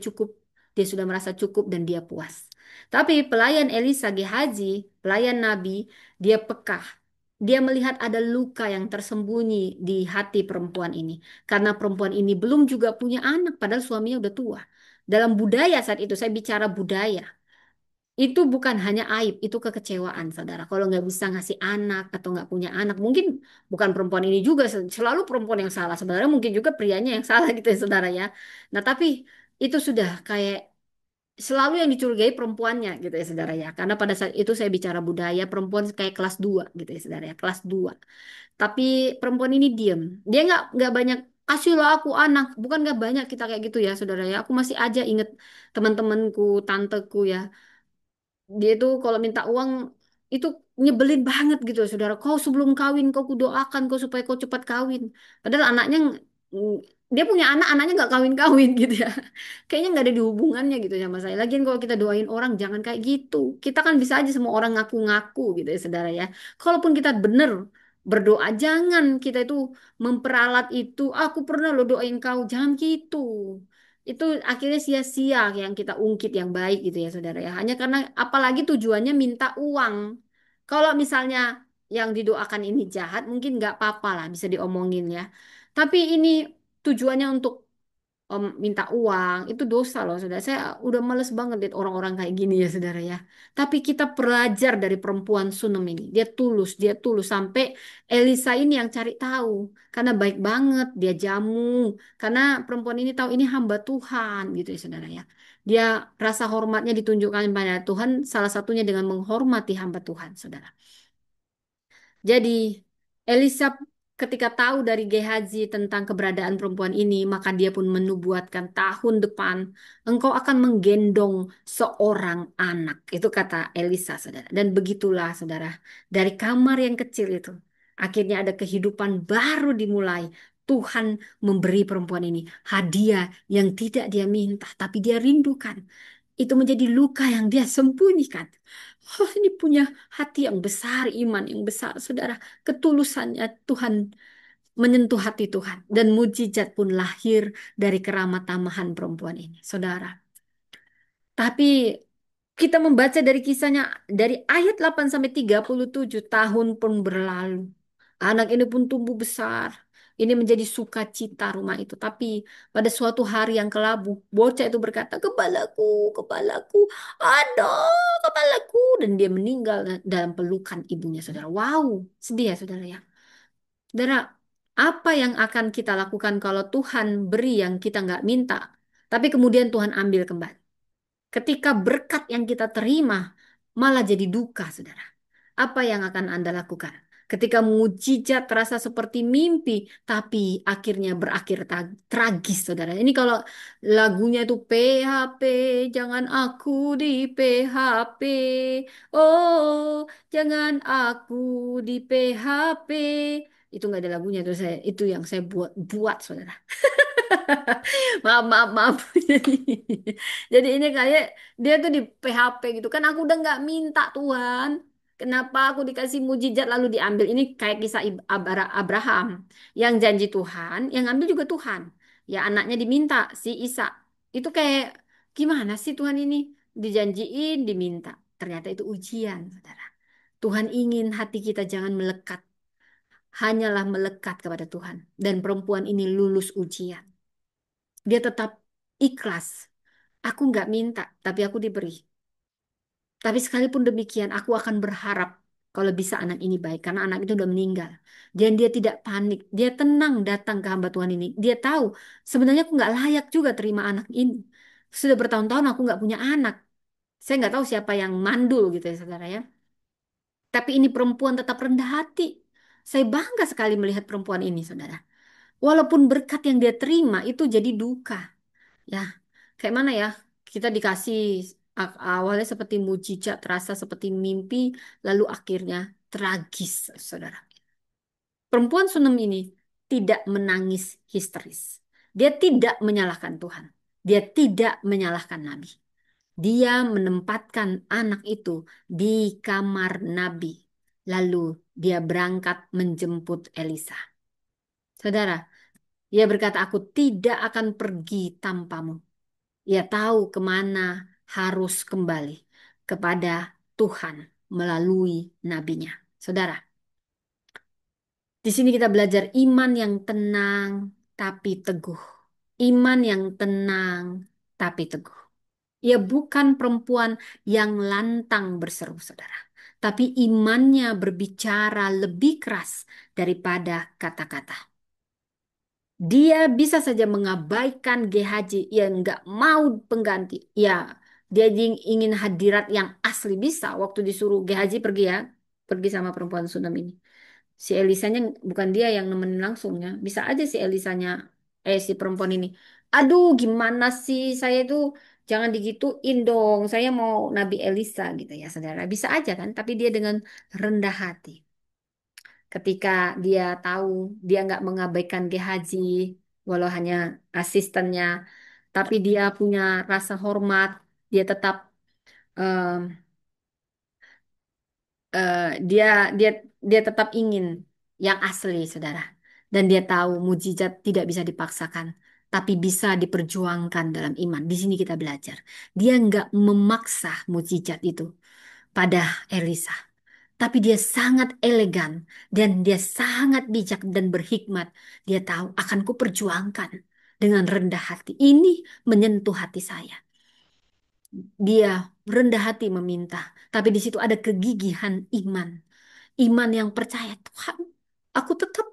sudah merasa cukup dan dia puas. Tapi pelayan Elisa Gehazi, pelayan Nabi, dia peka. Dia melihat ada luka yang tersembunyi di hati perempuan ini. Karena perempuan ini belum juga punya anak, padahal suaminya udah tua. Dalam budaya saat itu, saya bicara budaya. Itu bukan hanya aib, itu kekecewaan, saudara. Kalau nggak bisa ngasih anak atau nggak punya anak, mungkin bukan perempuan ini juga selalu perempuan yang salah. Sebenarnya mungkin juga prianya yang salah gitu ya, saudara ya. Nah, tapi itu sudah kayak selalu yang dicurigai perempuannya gitu ya, saudara ya. Karena pada saat itu saya bicara budaya, perempuan kayak kelas 2 gitu ya, saudara ya, kelas 2. Tapi perempuan ini diem. Dia nggak banyak kasihlah aku anak. Bukan nggak banyak kita kayak gitu ya, saudara ya. Aku masih aja inget teman-temanku, tanteku ya. Dia itu kalau minta uang itu nyebelin banget gitu, saudara. Kau sebelum kawin kau kudoakan kau supaya kau cepat kawin. Padahal mm, dia punya anak, anaknya nggak kawin-kawin gitu ya. Kayaknya nggak ada di hubungannya gitu sama saya. Lagian kalau kita doain orang jangan kayak gitu. Kita kan bisa aja semua orang ngaku-ngaku gitu ya, saudara ya. Kalaupun kita bener berdoa, jangan kita itu memperalat itu. Aku pernah lo doain kau, jangan gitu. Itu akhirnya sia-sia yang kita ungkit yang baik gitu ya saudara ya. Hanya karena apalagi tujuannya minta uang. Kalau misalnya yang didoakan ini jahat mungkin nggak apa-apa lah bisa diomongin ya. Tapi ini tujuannya untuk minta uang itu dosa loh saudara. Saya udah males banget lihat orang-orang kayak gini ya saudara ya. Tapi kita belajar dari perempuan Sunem ini. Dia tulus sampai Elisa ini yang cari tahu karena baik banget dia jamu. Karena perempuan ini tahu ini hamba Tuhan gitu ya saudara ya. Dia rasa hormatnya ditunjukkan pada Tuhan salah satunya dengan menghormati hamba Tuhan saudara. Jadi, Elisa ketika tahu dari Gehazi tentang keberadaan perempuan ini, maka dia pun menubuatkan tahun depan engkau akan menggendong seorang anak. Itu kata Elisa, saudara. Dan begitulah, saudara. Dari kamar yang kecil itu, akhirnya ada kehidupan baru dimulai. Tuhan memberi perempuan ini hadiah yang tidak dia minta, tapi dia rindukan. Itu menjadi luka yang dia sembunyikan. Oh, ini punya hati yang besar, iman yang besar, saudara. Ketulusannya Tuhan menyentuh hati Tuhan. Dan mujizat pun lahir dari keramat tamahan perempuan ini, saudara. Tapi kita membaca dari kisahnya dari ayat 8 sampai 37 tahun pun berlalu. Anak ini pun tumbuh besar. Ini menjadi sukacita rumah itu. Tapi pada suatu hari yang kelabu, bocah itu berkata, kepalaku, kepalaku, aduh, kepalaku. Dan dia meninggal dalam pelukan ibunya, saudara. Wow, sedih ya, saudara ya. Saudara, apa yang akan kita lakukan kalau Tuhan beri yang kita nggak minta, tapi kemudian Tuhan ambil kembali? Ketika berkat yang kita terima malah jadi duka, saudara. Apa yang akan Anda lakukan? Ketika mujizat terasa seperti mimpi, tapi akhirnya berakhir tragis, saudara. Ini kalau lagunya itu PHP, jangan aku di PHP. Oh, jangan aku di PHP. Itu nggak ada lagunya, itu yang saya buat, saudara. Maaf, maaf, maaf. Jadi ini kayak dia tuh di PHP gitu kan. Aku udah nggak minta Tuhan. Kenapa aku dikasih mujizat lalu diambil? Ini kayak kisah Abraham. Yang janji Tuhan, yang ambil juga Tuhan. Ya anaknya diminta, si Isa. Itu kayak gimana sih Tuhan ini? Dijanjiin, diminta. Ternyata itu ujian, saudara. Tuhan ingin hati kita jangan melekat. Hanyalah melekat kepada Tuhan. Dan perempuan ini lulus ujian. Dia tetap ikhlas. Aku nggak minta, tapi aku diberi. Tapi sekalipun demikian, aku akan berharap. kalau bisa anak ini baik karena anak itu udah meninggal. Dan dia tidak panik, dia tenang datang ke hamba Tuhan ini. Dia tahu sebenarnya aku nggak layak juga terima anak ini. Sudah bertahun-tahun aku nggak punya anak. Saya nggak tahu siapa yang mandul gitu ya saudara ya. Tapi ini perempuan tetap rendah hati. Saya bangga sekali melihat perempuan ini saudara. Walaupun berkat yang dia terima itu jadi duka. Ya, kayak mana ya? Kita dikasih awalnya seperti mujizat, terasa seperti mimpi, lalu akhirnya tragis, saudara. Perempuan Sunem ini tidak menangis histeris. Dia tidak menyalahkan Tuhan. Dia tidak menyalahkan Nabi. Dia menempatkan anak itu di kamar Nabi. Lalu dia berangkat menjemput Elisa. Saudara, dia berkata, aku tidak akan pergi tanpamu. Ia tahu kemana harus kembali kepada Tuhan melalui nabinya. Saudara, di sini kita belajar iman yang tenang tapi teguh. Iman yang tenang tapi teguh. Ia bukan perempuan yang lantang berseru, saudara. Tapi imannya berbicara lebih keras daripada kata-kata. Dia bisa saja mengabaikan GHJ yang nggak mau pengganti. Ya, dia ingin hadirat yang asli bisa. Waktu disuruh GHJ pergi ya, pergi sama perempuan Sunam ini. Si Elisanya bukan dia yang nemenin langsung ya. Bisa aja si Elisanya, si perempuan ini. Aduh, gimana sih saya itu jangan digituin dong. Saya mau Nabi Elisa gitu ya, saudara. Bisa aja kan? Tapi dia dengan rendah hati ketika dia tahu dia nggak mengabaikan Haji walau hanya asistennya, tapi dia punya rasa hormat, dia tetap em, eh, dia dia dia tetap ingin yang asli, saudara. Dan dia tahu mujizat tidak bisa dipaksakan, tapi bisa diperjuangkan dalam iman. Di sini kita belajar. Dia nggak memaksa mujizat itu pada Elisa. Tapi dia sangat elegan dan dia sangat bijak dan berhikmat. Dia tahu akan kuperjuangkan dengan rendah hati. Ini menyentuh hati saya. Dia rendah hati meminta, tapi di situ ada kegigihan iman. Iman yang percaya Tuhan, aku tetap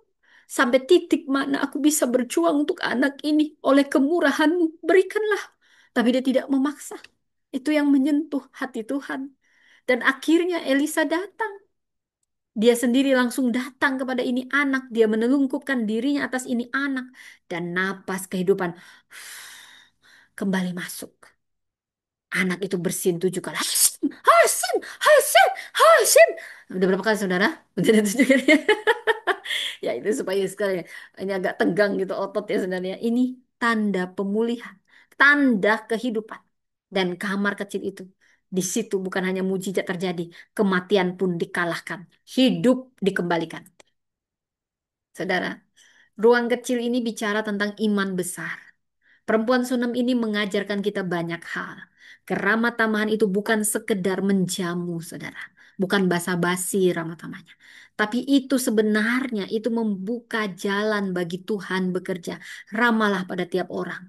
sampai titik mana aku bisa berjuang untuk anak ini oleh kemurahan-Mu. Berikanlah. Tapi dia tidak memaksa. Itu yang menyentuh hati Tuhan. Dan akhirnya Elisa datang. Dia sendiri langsung datang kepada ini anak. Dia menelungkupkan dirinya atas ini anak. Dan napas kehidupan kembali masuk. Anak itu bersin 7 kali. Hasim, Hasim, Hasim, Hasim. Udah berapa kali saudara? Udah 7 kali. Ya itu supaya sekali. Ini agak tegang gitu otot ya sebenarnya. Ini tanda pemulihan. Tanda kehidupan. Dan kamar kecil itu. Di situ bukan hanya mujizat terjadi. Kematian pun dikalahkan. Hidup dikembalikan. Saudara, ruang kecil ini bicara tentang iman besar. Perempuan Sunem ini mengajarkan kita banyak hal. Keramat tamahan itu bukan sekedar menjamu, saudara. Bukan basa-basi ramah tamahnya. Tapi itu sebenarnya itu membuka jalan bagi Tuhan bekerja. Ramalah pada tiap orang.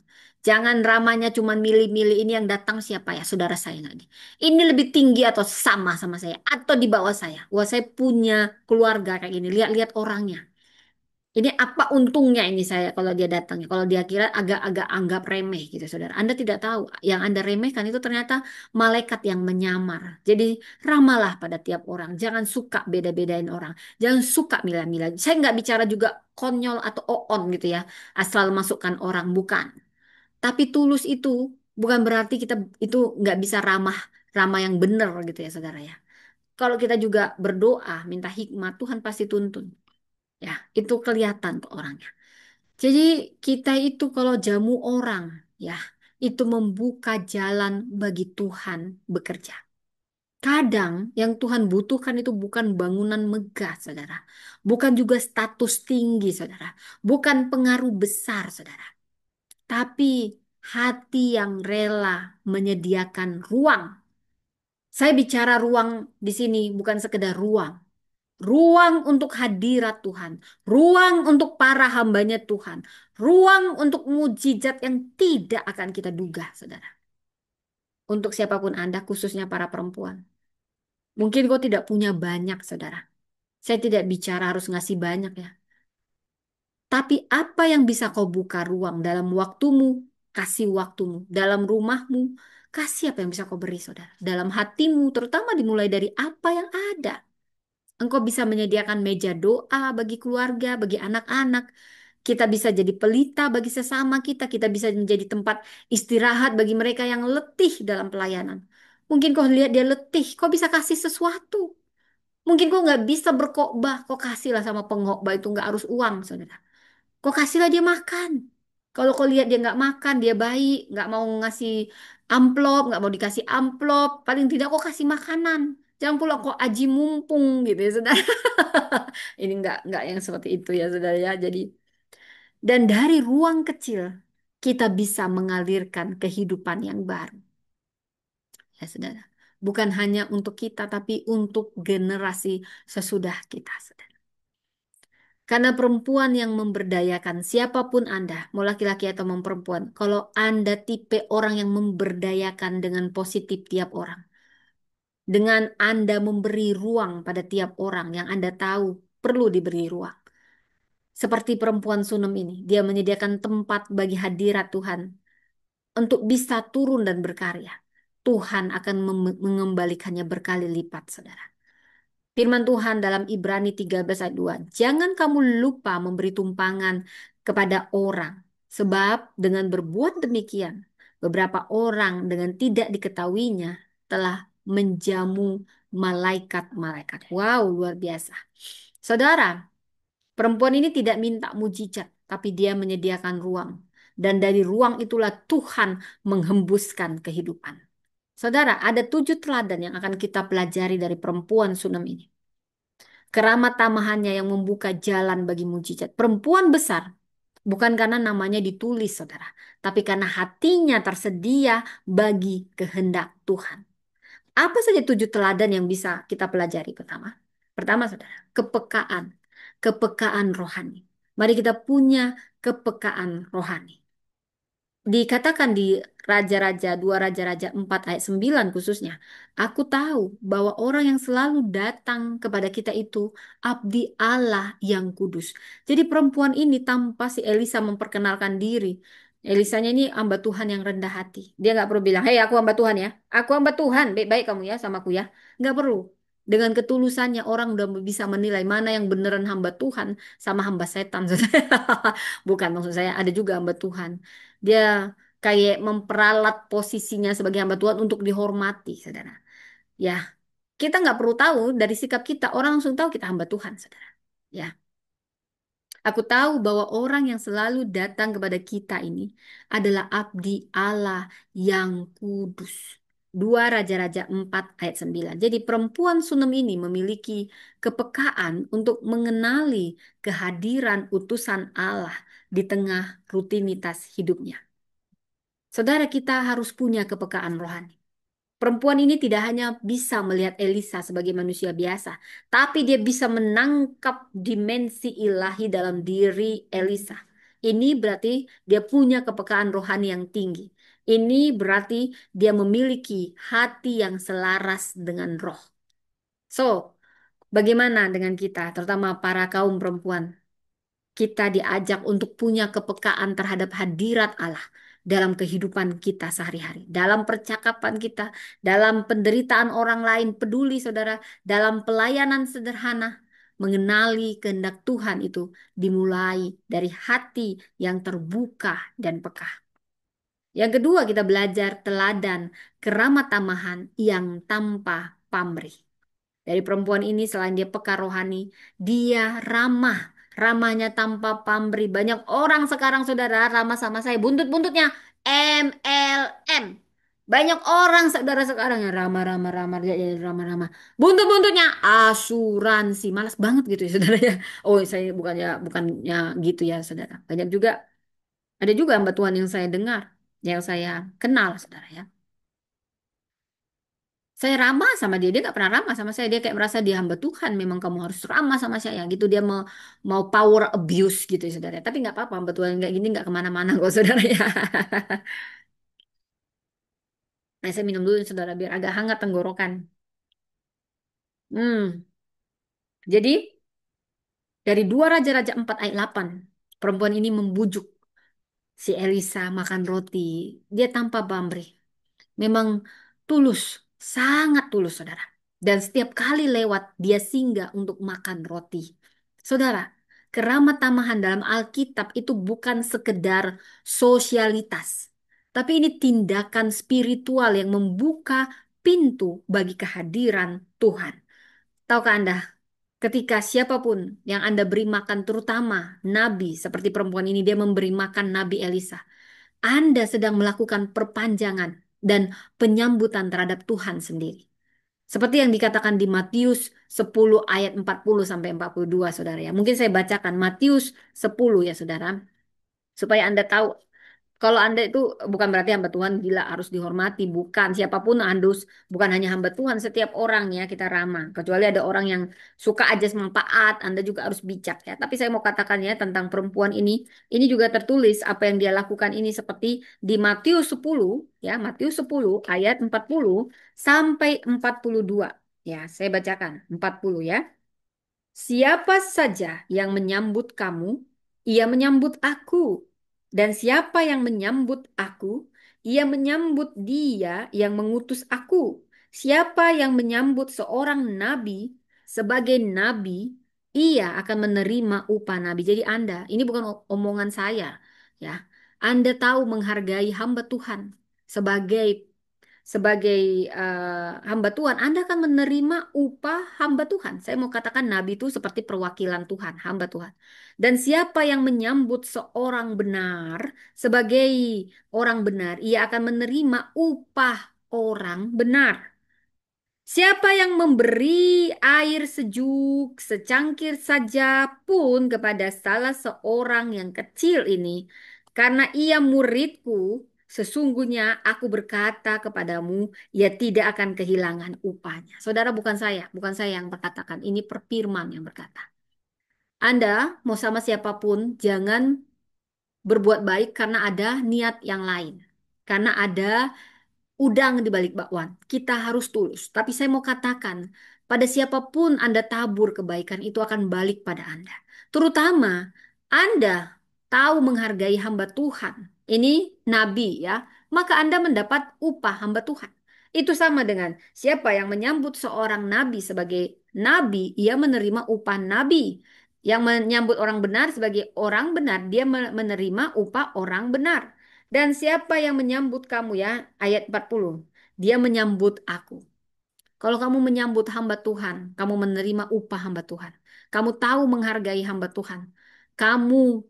Jangan ramahnya cuma milih-milih ini yang datang siapa ya, saudara saya lagi. Ini lebih tinggi atau sama saya atau di bawah saya. Wah, saya punya keluarga kayak gini. Lihat-lihat orangnya. Ini apa untungnya ini saya kalau dia datang ya? Kalau dia kira agak-agak anggap remeh gitu, saudara. Anda tidak tahu yang Anda remehkan itu ternyata malaikat yang menyamar. Jadi ramalah pada tiap orang. Jangan suka beda-bedain orang. Jangan suka milah-milah. Saya nggak bicara juga konyol atau oon gitu ya. Asal masukkan orang bukan. Tapi tulus itu bukan berarti kita itu nggak bisa ramah ramah yang benar gitu ya, saudara ya. Kalau kita juga berdoa minta hikmat, Tuhan pasti tuntun. Ya, itu kelihatan tuh orangnya. Jadi kita itu kalau jamu orang, ya, itu membuka jalan bagi Tuhan bekerja. Kadang yang Tuhan butuhkan itu bukan bangunan megah, saudara. Bukan juga status tinggi, saudara. Bukan pengaruh besar, saudara. Tapi hati yang rela menyediakan ruang. Saya bicara ruang di sini bukan sekedar ruang. Ruang untuk hadirat Tuhan, ruang untuk para hambanya Tuhan, ruang untuk mujizat yang tidak akan kita duga, saudara. Untuk siapapun Anda, khususnya para perempuan. Mungkin kau tidak punya banyak, saudara. Saya tidak bicara harus ngasih banyak ya. Tapi apa yang bisa kau buka ruang dalam waktumu, kasih waktumu. Dalam rumahmu, kasih apa yang bisa kau beri, saudara. Dalam hatimu, terutama dimulai dari apa yang ada. Engkau bisa menyediakan meja doa bagi keluarga, bagi anak-anak. Kita bisa jadi pelita bagi sesama kita. Kita bisa menjadi tempat istirahat bagi mereka yang letih dalam pelayanan. Mungkin kau lihat dia letih, kau bisa kasih sesuatu. Mungkin kau nggak bisa berkhotbah, kau kasihlah sama pengkhotbah itu nggak harus uang, saudara. Kau kasihlah dia makan. Kalau kau lihat dia nggak makan, dia baik, nggak mau ngasih amplop, nggak mau dikasih amplop, paling tidak kau kasih makanan. Jangan pula kau aji mumpung gitu ya, saudara. Ini nggak yang seperti itu ya, saudara ya. Jadi dan dari ruang kecil kita bisa mengalirkan kehidupan yang baru, ya, saudara. Bukan hanya untuk kita, tapi untuk generasi sesudah kita, saudara. Karena perempuan yang memberdayakan siapapun Anda, mau laki-laki atau mau perempuan, kalau Anda tipe orang yang memberdayakan dengan positif tiap orang, dengan Anda memberi ruang pada tiap orang yang Anda tahu perlu diberi ruang. Seperti perempuan Sunem ini, dia menyediakan tempat bagi hadirat Tuhan untuk bisa turun dan berkarya. Tuhan akan mengembalikannya berkali lipat, saudara. Firman Tuhan dalam Ibrani 13 ayat 2. Jangan kamu lupa memberi tumpangan kepada orang. Sebab dengan berbuat demikian, beberapa orang dengan tidak diketahuinya telah menjamu malaikat-malaikat. Wow, luar biasa. Saudara, perempuan ini tidak minta mujizat, tapi dia menyediakan ruang. Dan dari ruang itulah Tuhan menghembuskan kehidupan. Saudara, ada 7 teladan yang akan kita pelajari dari perempuan Sunem ini. Keramat tamahannya yang membuka jalan bagi mujizat. Perempuan besar, bukan karena namanya ditulis, saudara, tapi karena hatinya tersedia bagi kehendak Tuhan. Apa saja 7 teladan yang bisa kita pelajari pertama? Pertama, saudara, kepekaan. Kepekaan rohani. Mari kita punya kepekaan rohani. Dikatakan di Raja-Raja 2 Raja-Raja 4 ayat 9 khususnya. Aku tahu bahwa orang yang selalu datang kepada kita itu abdi Allah yang kudus. Jadi perempuan ini tanpa si Elisa memperkenalkan diri. Elisanya ini hamba Tuhan yang rendah hati. Dia nggak perlu bilang, hei aku hamba Tuhan ya. Aku hamba Tuhan, baik-baik kamu ya sama aku ya. Nggak perlu. Dengan ketulusannya orang udah bisa menilai mana yang beneran hamba Tuhan sama hamba setan. Bukan maksud saya, ada juga hamba Tuhan. Dia kayak memperalat posisinya sebagai hamba Tuhan untuk dihormati, saudara. Ya, kita nggak perlu tahu dari sikap kita, orang langsung tahu kita hamba Tuhan, saudara. Ya, aku tahu bahwa orang yang selalu datang kepada kita ini adalah abdi Allah yang kudus. 2 Raja-Raja 4 ayat 9. Jadi perempuan Sunem ini memiliki kepekaan untuk mengenali kehadiran utusan Allah di tengah rutinitas hidupnya. Saudara, kita harus punya kepekaan rohani. Perempuan ini tidak hanya bisa melihat Elisa sebagai manusia biasa, tapi dia bisa menangkap dimensi ilahi dalam diri Elisa. Ini berarti dia punya kepekaan rohani yang tinggi. Ini berarti dia memiliki hati yang selaras dengan roh. So, bagaimana dengan kita, terutama para kaum perempuan? Kita diajak untuk punya kepekaan terhadap hadirat Allah dalam kehidupan kita sehari-hari, dalam percakapan kita, dalam penderitaan orang lain, peduli saudara, dalam pelayanan sederhana, mengenali kehendak Tuhan itu dimulai dari hati yang terbuka dan peka. Yang kedua, kita belajar teladan keramat tamahan yang tanpa pamrih. Dari perempuan ini selain dia peka rohani, dia ramah. Ramahnya tanpa pamrih. Banyak orang sekarang saudara ramah sama saya. Buntut-buntutnya MLM. Banyak orang saudara sekarang yang ramah-ramah ramah ya, ramah-ramah. Buntut-buntutnya asuransi. Malas banget gitu ya saudara ya. Oh, saya bukannya gitu ya saudara. Banyak juga ada juga hamba Tuhan yang saya dengar, yang saya kenal saudara ya. Saya ramah sama dia, dia nggak pernah ramah sama saya. Dia kayak merasa dia hamba Tuhan. Memang kamu harus ramah sama saya, gitu. Dia mau power abuse gitu, ya, saudara. Tapi nggak apa-apa, hamba Tuhan nggak gini nggak kemana-mana kok, saudara ya. Nah, saya minum dulu, saudara, biar agak hangat tenggorokan. Hmm. Jadi dari 2 Raja-Raja 4 ayat 8, perempuan ini membujuk si Elisa makan roti. Dia tanpa pamrih. Memang tulus, sangat tulus, saudara. Dan setiap kali lewat, dia singgah untuk makan roti. Saudara, keramat tamahan dalam Alkitab itu bukan sekedar sosialitas. Tapi ini tindakan spiritual yang membuka pintu bagi kehadiran Tuhan. Tahukah Anda, ketika siapapun yang Anda beri makan, terutama nabi seperti perempuan ini, dia memberi makan Nabi Elisa. Anda sedang melakukan perpanjangan dan penyambutan terhadap Tuhan sendiri. Seperti yang dikatakan di Matius 10 ayat 40 sampai 42, saudara ya. Mungkin saya bacakan Matius 10 ya, saudara, supaya Anda tahu kalau Anda itu bukan berarti hamba Tuhan gila harus dihormati, bukan. Siapapun harus, bukan hanya hamba Tuhan, setiap orang ya kita ramah. Kecuali ada orang yang suka aja manfaat, Anda juga harus bijak ya. Tapi saya mau katakan ya tentang perempuan ini juga tertulis apa yang dia lakukan ini seperti di Matius 10 ya, Matius 10 ayat 40 sampai 42. Ya, saya bacakan 40 ya. Siapa saja yang menyambut kamu, ia menyambut aku. Dan siapa yang menyambut aku, ia menyambut dia yang mengutus aku. Siapa yang menyambut seorang nabi sebagai nabi, ia akan menerima upah nabi. Jadi Anda, ini bukan omongan saya, ya. Anda tahu menghargai hamba Tuhan sebagai sebagai hamba Tuhan, Anda akan menerima upah hamba Tuhan. Saya mau katakan nabi itu seperti perwakilan Tuhan, hamba Tuhan. Dan siapa yang menyambut seorang benar sebagai orang benar, ia akan menerima upah orang benar. Siapa yang memberi air sejuk secangkir saja pun kepada salah seorang yang kecil ini, karena ia muridku, sesungguhnya aku berkata kepadamu, ia tidak akan kehilangan upahnya. Saudara, bukan saya yang berkatakan, ini perfirman yang berkata. Anda mau sama siapapun, jangan berbuat baik karena ada niat yang lain. Karena ada udang di balik bakwan. Kita harus tulus. Tapi saya mau katakan, pada siapapun Anda tabur kebaikan itu akan balik pada Anda. Terutama Anda tahu menghargai hamba Tuhan. Ini nabi ya. Maka Anda mendapat upah hamba Tuhan. Itu sama dengan siapa yang menyambut seorang nabi sebagai nabi, ia menerima upah nabi. Yang menyambut orang benar sebagai orang benar, dia menerima upah orang benar. Dan siapa yang menyambut kamu ya, ayat 40. Dia menyambut aku. Kalau kamu menyambut hamba Tuhan, kamu menerima upah hamba Tuhan. Kamu tahu menghargai hamba Tuhan. Kamu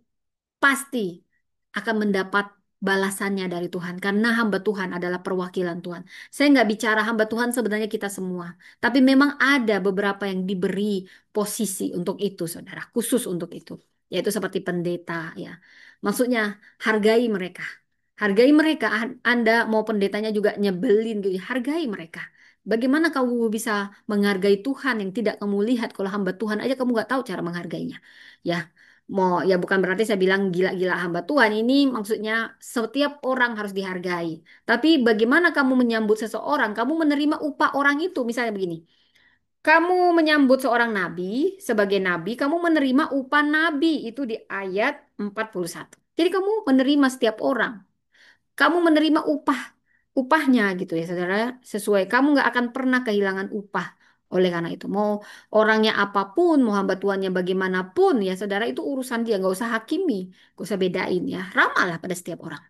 pasti akan mendapat balasannya dari Tuhan. Karena hamba Tuhan adalah perwakilan Tuhan. Saya nggak bicara hamba Tuhan sebenarnya kita semua. Tapi memang ada beberapa yang diberi posisi untuk itu, saudara. Khusus untuk itu. Yaitu seperti pendeta ya. Maksudnya hargai mereka. Hargai mereka. Anda mau pendetanya juga nyebelin gitu. Hargai mereka. Bagaimana kamu bisa menghargai Tuhan yang tidak kamu lihat kalau hamba Tuhan aja kamu nggak tahu cara menghargainya. Ya, mau ya bukan berarti saya bilang gila-gila hamba Tuhan. Ini maksudnya setiap orang harus dihargai. Tapi bagaimana kamu menyambut seseorang? Kamu menerima upah orang itu. Misalnya begini. Kamu menyambut seorang nabi sebagai nabi, kamu menerima upah nabi itu di ayat 41. Jadi kamu menerima setiap orang. Kamu menerima upahnya gitu ya saudara. Sesuai. Kamu nggak akan pernah kehilangan upah. Oleh karena itu, mau orangnya apapun, mau hamba Tuhannya bagaimanapun ya saudara, itu urusan dia. Nggak usah hakimi, nggak usah bedain ya. Ramahlah pada setiap orang.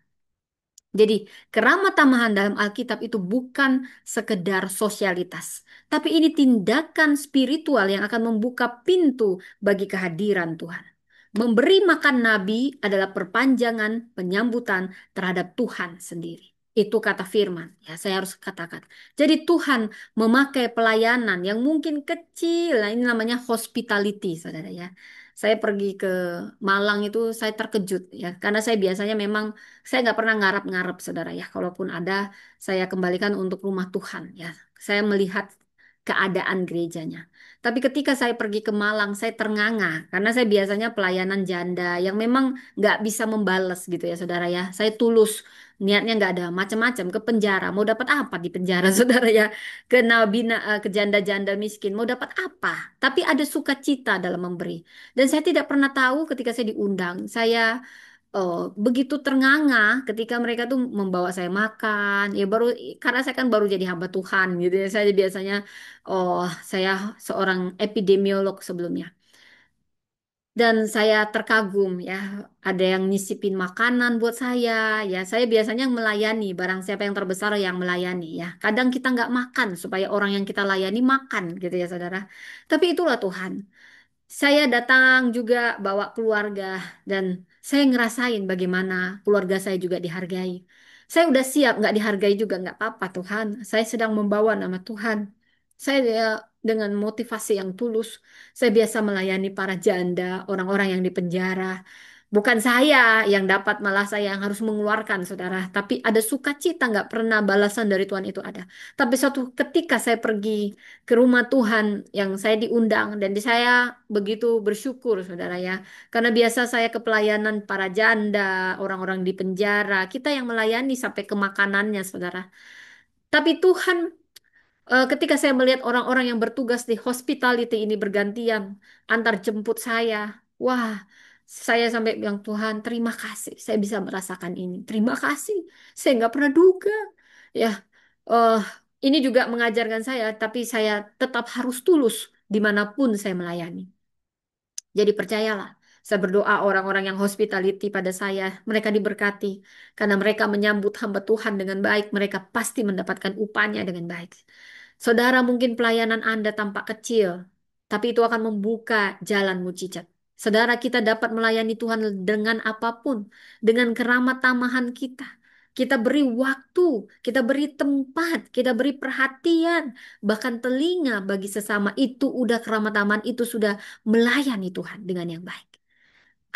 Jadi, keramat tamahan dalam Alkitab itu bukan sekedar sosialitas, tapi ini tindakan spiritual yang akan membuka pintu bagi kehadiran Tuhan. Memberi makan nabi adalah perpanjangan penyambutan terhadap Tuhan sendiri. Itu kata firman, ya saya harus katakan. Jadi Tuhan memakai pelayanan yang mungkin kecil, nah ini namanya hospitality, saudara ya. Saya pergi ke Malang itu saya terkejut ya, karena saya biasanya memang saya nggak pernah ngarap-ngarap, saudara ya. Kalaupun ada, saya kembalikan untuk rumah Tuhan ya. Saya melihat keadaan gerejanya. Tapi ketika saya pergi ke Malang, saya ternganga karena saya biasanya pelayanan janda yang memang nggak bisa membales gitu ya saudara ya. Saya tulus, niatnya nggak ada macam-macam ke penjara. Mau dapat apa di penjara saudara ya? Ke nabina, ke janda-janda miskin. Mau dapat apa? Tapi ada sukacita dalam memberi. Dan saya tidak pernah tahu ketika saya diundang. Saya begitu ternganga ketika mereka tuh membawa saya makan ya baru karena saya kan baru jadi hamba Tuhan gitu ya saya biasanya oh saya seorang epidemiolog sebelumnya dan saya terkagum ya ada yang nyisipin makanan buat saya saya biasanya yang melayani barang siapa yang terbesar yang melayani ya kadang kita nggak makan supaya orang yang kita layani makan gitu ya saudara tapi itulah Tuhan saya datang juga bawa keluarga dan saya ngerasain bagaimana keluarga saya juga dihargai. Saya udah siap nggak dihargai juga nggak apa-apa Tuhan. Saya sedang membawa nama Tuhan. Saya dengan motivasi yang tulus. Saya biasa melayani para janda, orang-orang yang di penjara. Bukan saya yang dapat, malah saya yang harus mengeluarkan, saudara. Tapi ada sukacita, nggak pernah balasan dari Tuhan itu ada. Tapi suatu ketika saya pergi ke rumah Tuhan yang saya diundang dan saya begitu bersyukur saudara ya karena biasa saya ke pelayanan para janda orang-orang di penjara kita yang melayani sampai ke makanannya saudara tapi Tuhan ketika saya melihat orang-orang yang bertugas di hospitality ini bergantian antar jemput saya wah saya sampai bilang Tuhan terima kasih saya bisa merasakan ini terima kasih saya nggak pernah duga ya eh ini juga mengajarkan saya, tapi saya tetap harus tulus dimanapun saya melayani. Jadi percayalah, saya berdoa orang-orang yang hospitality pada saya, mereka diberkati. Karena mereka menyambut hamba Tuhan dengan baik, mereka pasti mendapatkan upahnya dengan baik. Saudara, mungkin pelayanan Anda tampak kecil, tapi itu akan membuka jalan mujizat. Saudara, kita dapat melayani Tuhan dengan apapun, dengan keramat tamahan kita. Kita beri waktu, kita beri tempat, kita beri perhatian, bahkan telinga bagi sesama itu udah keramat tamahan itu sudah melayani Tuhan dengan yang baik.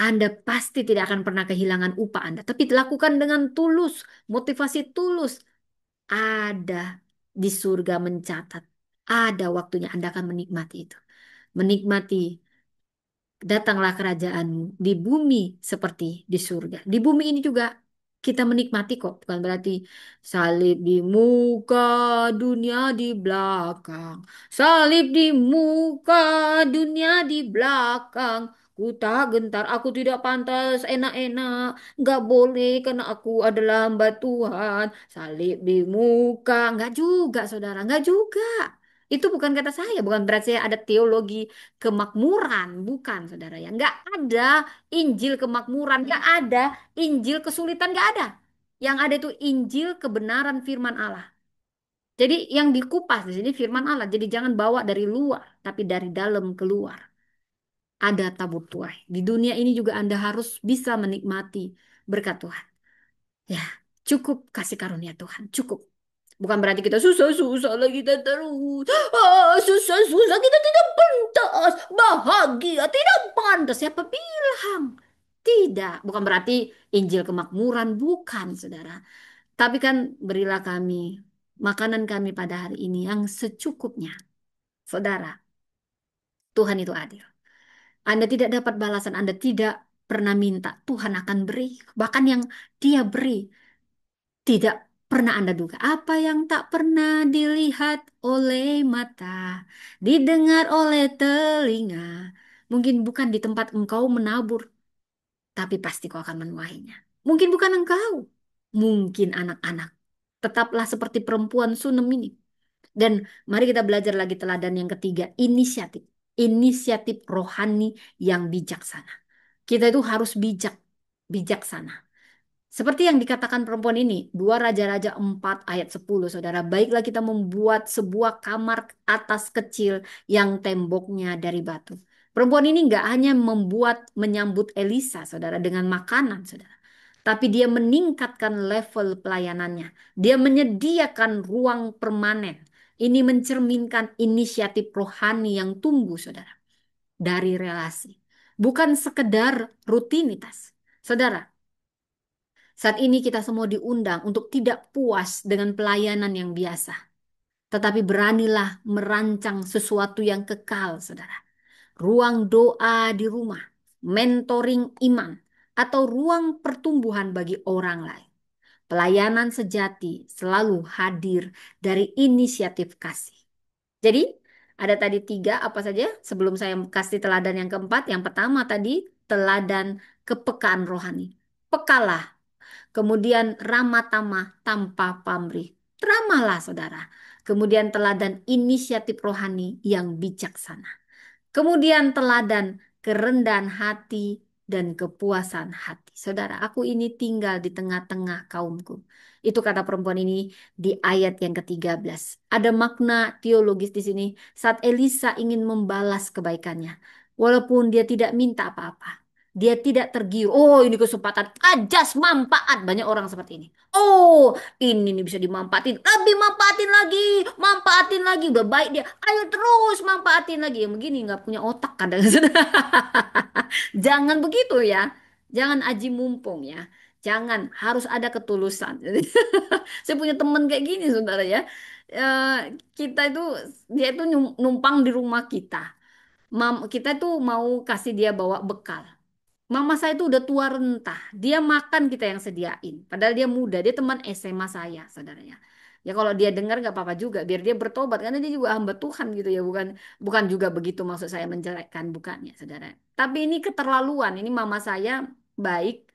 Anda pasti tidak akan pernah kehilangan upah Anda, tapi lakukan dengan tulus, motivasi tulus. Ada di surga mencatat, ada waktunya Anda akan menikmati itu. Menikmati datanglah kerajaanmu di bumi seperti di surga. Di bumi ini juga kita menikmati kok, bukan berarti salib di muka, dunia di belakang. Salib di muka, dunia di belakang. Ku tak gentar, aku tidak pantas enak-enak. Nggak boleh karena aku adalah hamba Tuhan. Salib di muka, nggak juga saudara, nggak juga. Itu bukan kata saya, bukan berarti saya ada teologi kemakmuran, bukan saudara ya. Nggak ada Injil kemakmuran, nggak ada Injil kesulitan, nggak ada. Yang ada itu Injil kebenaran firman Allah. Jadi yang dikupas di sini firman Allah. Jadi jangan bawa dari luar, tapi dari dalam keluar. Ada tabur tuai. Di dunia ini juga Anda harus bisa menikmati berkat Tuhan. Ya, cukup kasih karunia Tuhan, cukup. Bukan berarti kita susah-susah lagi kita terus. Susah-susah kita tidak pantas. Bahagia tidak pantas. Siapa bilang? Tidak. Bukan berarti Injil kemakmuran. Bukan, saudara. Tapi kan berilah kami makanan kami pada hari ini yang secukupnya. Saudara, Tuhan itu adil. Anda tidak dapat balasan. Anda tidak pernah minta. Tuhan akan beri. Bahkan yang dia beri. Tidak pernah Anda duga apa yang tak pernah dilihat oleh mata, didengar oleh telinga. Mungkin bukan di tempat engkau menabur, tapi pasti kau akan menuainya. Mungkin bukan engkau, mungkin anak-anak. Tetaplah seperti perempuan Sunem ini. Dan mari kita belajar lagi teladan yang ketiga, inisiatif. Inisiatif rohani yang bijaksana. Kita itu harus bijak, bijaksana. Seperti yang dikatakan perempuan ini, 2 Raja-Raja 4 ayat 10, saudara. Baiklah kita membuat sebuah kamar atas kecil yang temboknya dari batu. Perempuan ini nggak hanya membuat menyambut Elisa, saudara, dengan makanan, saudara. Tapi dia meningkatkan level pelayanannya. Dia menyediakan ruang permanen. Ini mencerminkan inisiatif rohani yang tumbuh, saudara. Dari relasi. Bukan sekedar rutinitas. Saudara, saat ini kita semua diundang untuk tidak puas dengan pelayanan yang biasa, tetapi beranilah merancang sesuatu yang kekal, saudara. Ruang doa di rumah, mentoring iman, atau ruang pertumbuhan bagi orang lain. Pelayanan sejati selalu hadir dari inisiatif kasih. Jadi, ada tadi tiga apa saja sebelum saya kasih teladan yang keempat. Yang pertama tadi, teladan kepekaan rohani. Pekalah, kemudian ramah tamah tanpa pamrih. Ramahlah, saudara. Kemudian teladan inisiatif rohani yang bijaksana. Kemudian teladan kerendahan hati dan kepuasan hati. Saudara, aku ini tinggal di tengah-tengah kaumku. Itu kata perempuan ini di ayat yang ke-13. Ada makna teologis di sini saat Elisa ingin membalas kebaikannya. Walaupun dia tidak minta apa-apa. Dia tidak tergiur. Oh, ini kesempatan. Ajas manfaat. Banyak orang seperti ini. Oh, ini nih bisa dimanfaatin. Lebih manfaatin lagi. Manfaatin lagi. Udah baik dia. Ayo terus manfaatin lagi. Yang begini nggak punya otak kadang. Jangan begitu ya. Jangan aji mumpung ya. Jangan. Harus ada ketulusan. Saya punya teman kayak gini saudara ya. Kita itu dia itu numpang di rumah kita. Kita tuh mau kasih dia bawa bekal. Mama saya itu udah tua renta. Dia makan kita yang sediain. Padahal dia muda. Dia teman SMA saya, saudaranya. Ya kalau dia dengar nggak apa-apa juga. Biar dia bertobat. Karena dia juga hamba Tuhan gitu ya. Bukan bukan juga begitu maksud saya menjelekkan. Bukannya, saudara. Tapi ini keterlaluan. Ini mama saya baik.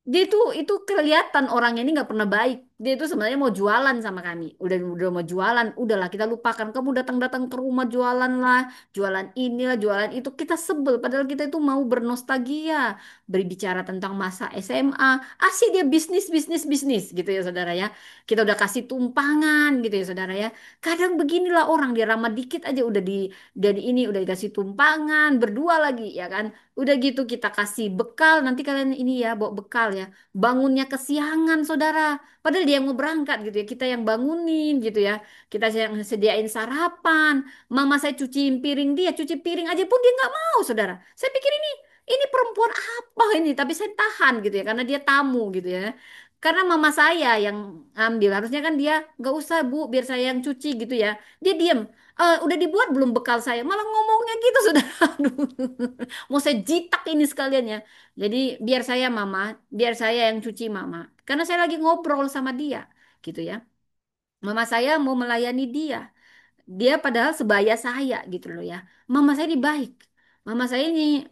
Dia itu kelihatan orangnya ini nggak pernah baik. Dia itu sebenarnya mau jualan sama kami. Udah mau jualan, udahlah kita lupakan. Kamu datang-datang ke rumah jualan lah, jualan inilah, jualan itu. Kita sebel. Padahal kita itu mau bernostalgia, berbicara tentang masa SMA. Asik dia bisnis, bisnis, bisnis gitu ya saudara ya. Kita udah kasih tumpangan gitu ya saudara ya. Kadang beginilah orang dia ramah dikit aja udah di ini udah dikasih tumpangan berdua lagi ya kan. Udah gitu kita kasih bekal, nanti kalian ini ya bawa bekal ya. Bangunnya kesiangan saudara. Padahal dia yang mau berangkat gitu ya. Kita yang bangunin gitu ya. Kita yang sediain sarapan. Mama saya cuciin piring dia, cuci piring aja pun dia nggak mau saudara. Saya pikir ini perempuan apa ini? Tapi saya tahan gitu ya karena dia tamu gitu ya. Karena mama saya yang ambil, harusnya kan dia nggak usah bu, biar saya yang cuci gitu ya. Dia diem. Udah dibuat belum bekal saya? Malah ngomongnya gitu sudah. Aduh. Mau saya jitak ini sekalian ya. Jadi biar saya mama, biar saya yang cuci mama. Karena saya lagi ngobrol sama dia, gitu ya. Mama saya mau melayani dia. Dia padahal sebaya saya gitu loh ya. Mama saya ini baik. Mama saya ini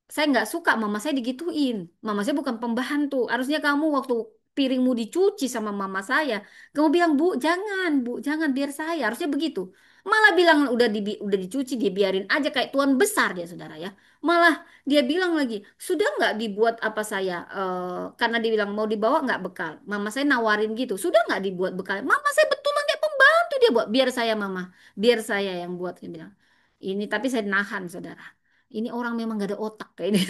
saya nggak suka mama saya digituin. Mama saya bukan pembantu. Harusnya kamu waktu piringmu dicuci sama mama saya, kamu bilang bu, jangan biar saya. Harusnya begitu. Malah bilang udah dicuci, dia biarin aja kayak tuan besar dia saudara ya. Malah dia bilang lagi, sudah nggak dibuat apa saya? Karena dia bilang mau dibawa nggak bekal. Mama saya nawarin gitu, sudah nggak dibuat bekal. Mama saya betulan kayak pembantu dia buat. Biar saya mama, biar saya yang buat. Dia bilang. Ini tapi saya nahan saudara. Ini orang memang gak ada otak kayak ini.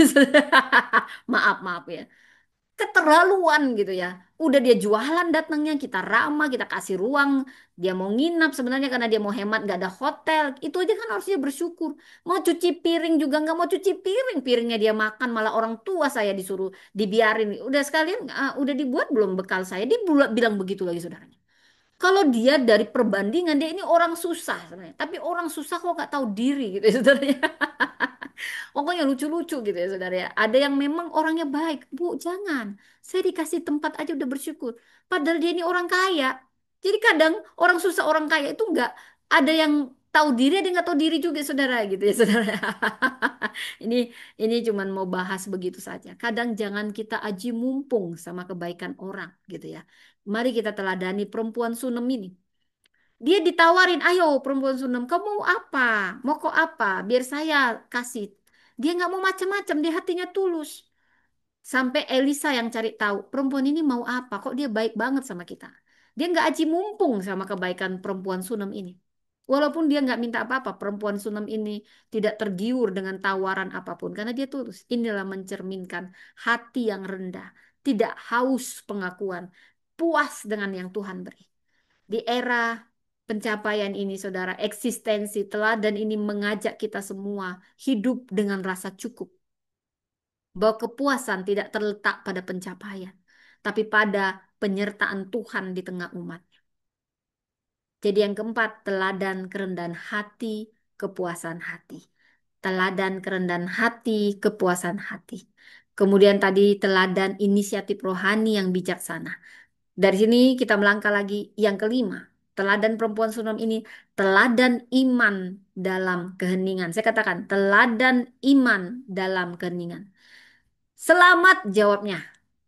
Maaf, maaf ya. Keterlaluan gitu ya. Udah dia jualan datangnya, kita ramah, kita kasih ruang. Dia mau nginap sebenarnya karena dia mau hemat, gak ada hotel. Itu aja kan harusnya bersyukur. Mau cuci piring juga nggak mau cuci piring. Piringnya dia makan, malah orang tua saya disuruh dibiarin. Udah sekalian, udah dibuat belum bekal saya? Dia bilang begitu lagi saudaranya. Kalau dia dari perbandingan, dia ini orang susah sebenarnya. Tapi orang susah kok nggak tahu diri gitu ya saudaranya. Pokoknya lucu-lucu gitu ya saudara ya. Ada yang memang orangnya baik. Bu, jangan. Saya dikasih tempat aja udah bersyukur. Padahal dia ini orang kaya. Jadi kadang orang susah orang kaya itu nggak ada yang tahu diri, ada yang nggak tahu diri juga saudara gitu ya saudara. Ini ini cuman mau bahas begitu saja. Kadang jangan kita aji mumpung sama kebaikan orang gitu ya. Mari kita teladani perempuan Sunem ini. Dia ditawarin, ayo perempuan Sunem, kamu mau apa? Mau kok apa? Biar saya kasih. Dia nggak mau macam-macam, dia hatinya tulus. Sampai Elisa yang cari tahu, perempuan ini mau apa? Kok dia baik banget sama kita? Dia nggak aji mumpung sama kebaikan perempuan Sunem ini. Walaupun dia nggak minta apa-apa, perempuan Sunem ini tidak tergiur dengan tawaran apapun. Karena dia tulus. Inilah mencerminkan hati yang rendah. Tidak haus pengakuan. Puas dengan yang Tuhan beri. Di era pencapaian ini, saudara, eksistensi teladan ini mengajak kita semua hidup dengan rasa cukup. Bahwa kepuasan tidak terletak pada pencapaian, tapi pada penyertaan Tuhan di tengah umat. Jadi yang keempat, teladan kerendahan hati, kepuasan hati. Teladan kerendahan hati, kepuasan hati. Kemudian tadi teladan inisiatif rohani yang bijaksana. Dari sini kita melangkah lagi yang kelima. Teladan perempuan Sunem ini teladan iman dalam keheningan. Saya katakan teladan iman dalam keheningan. Selamat jawabnya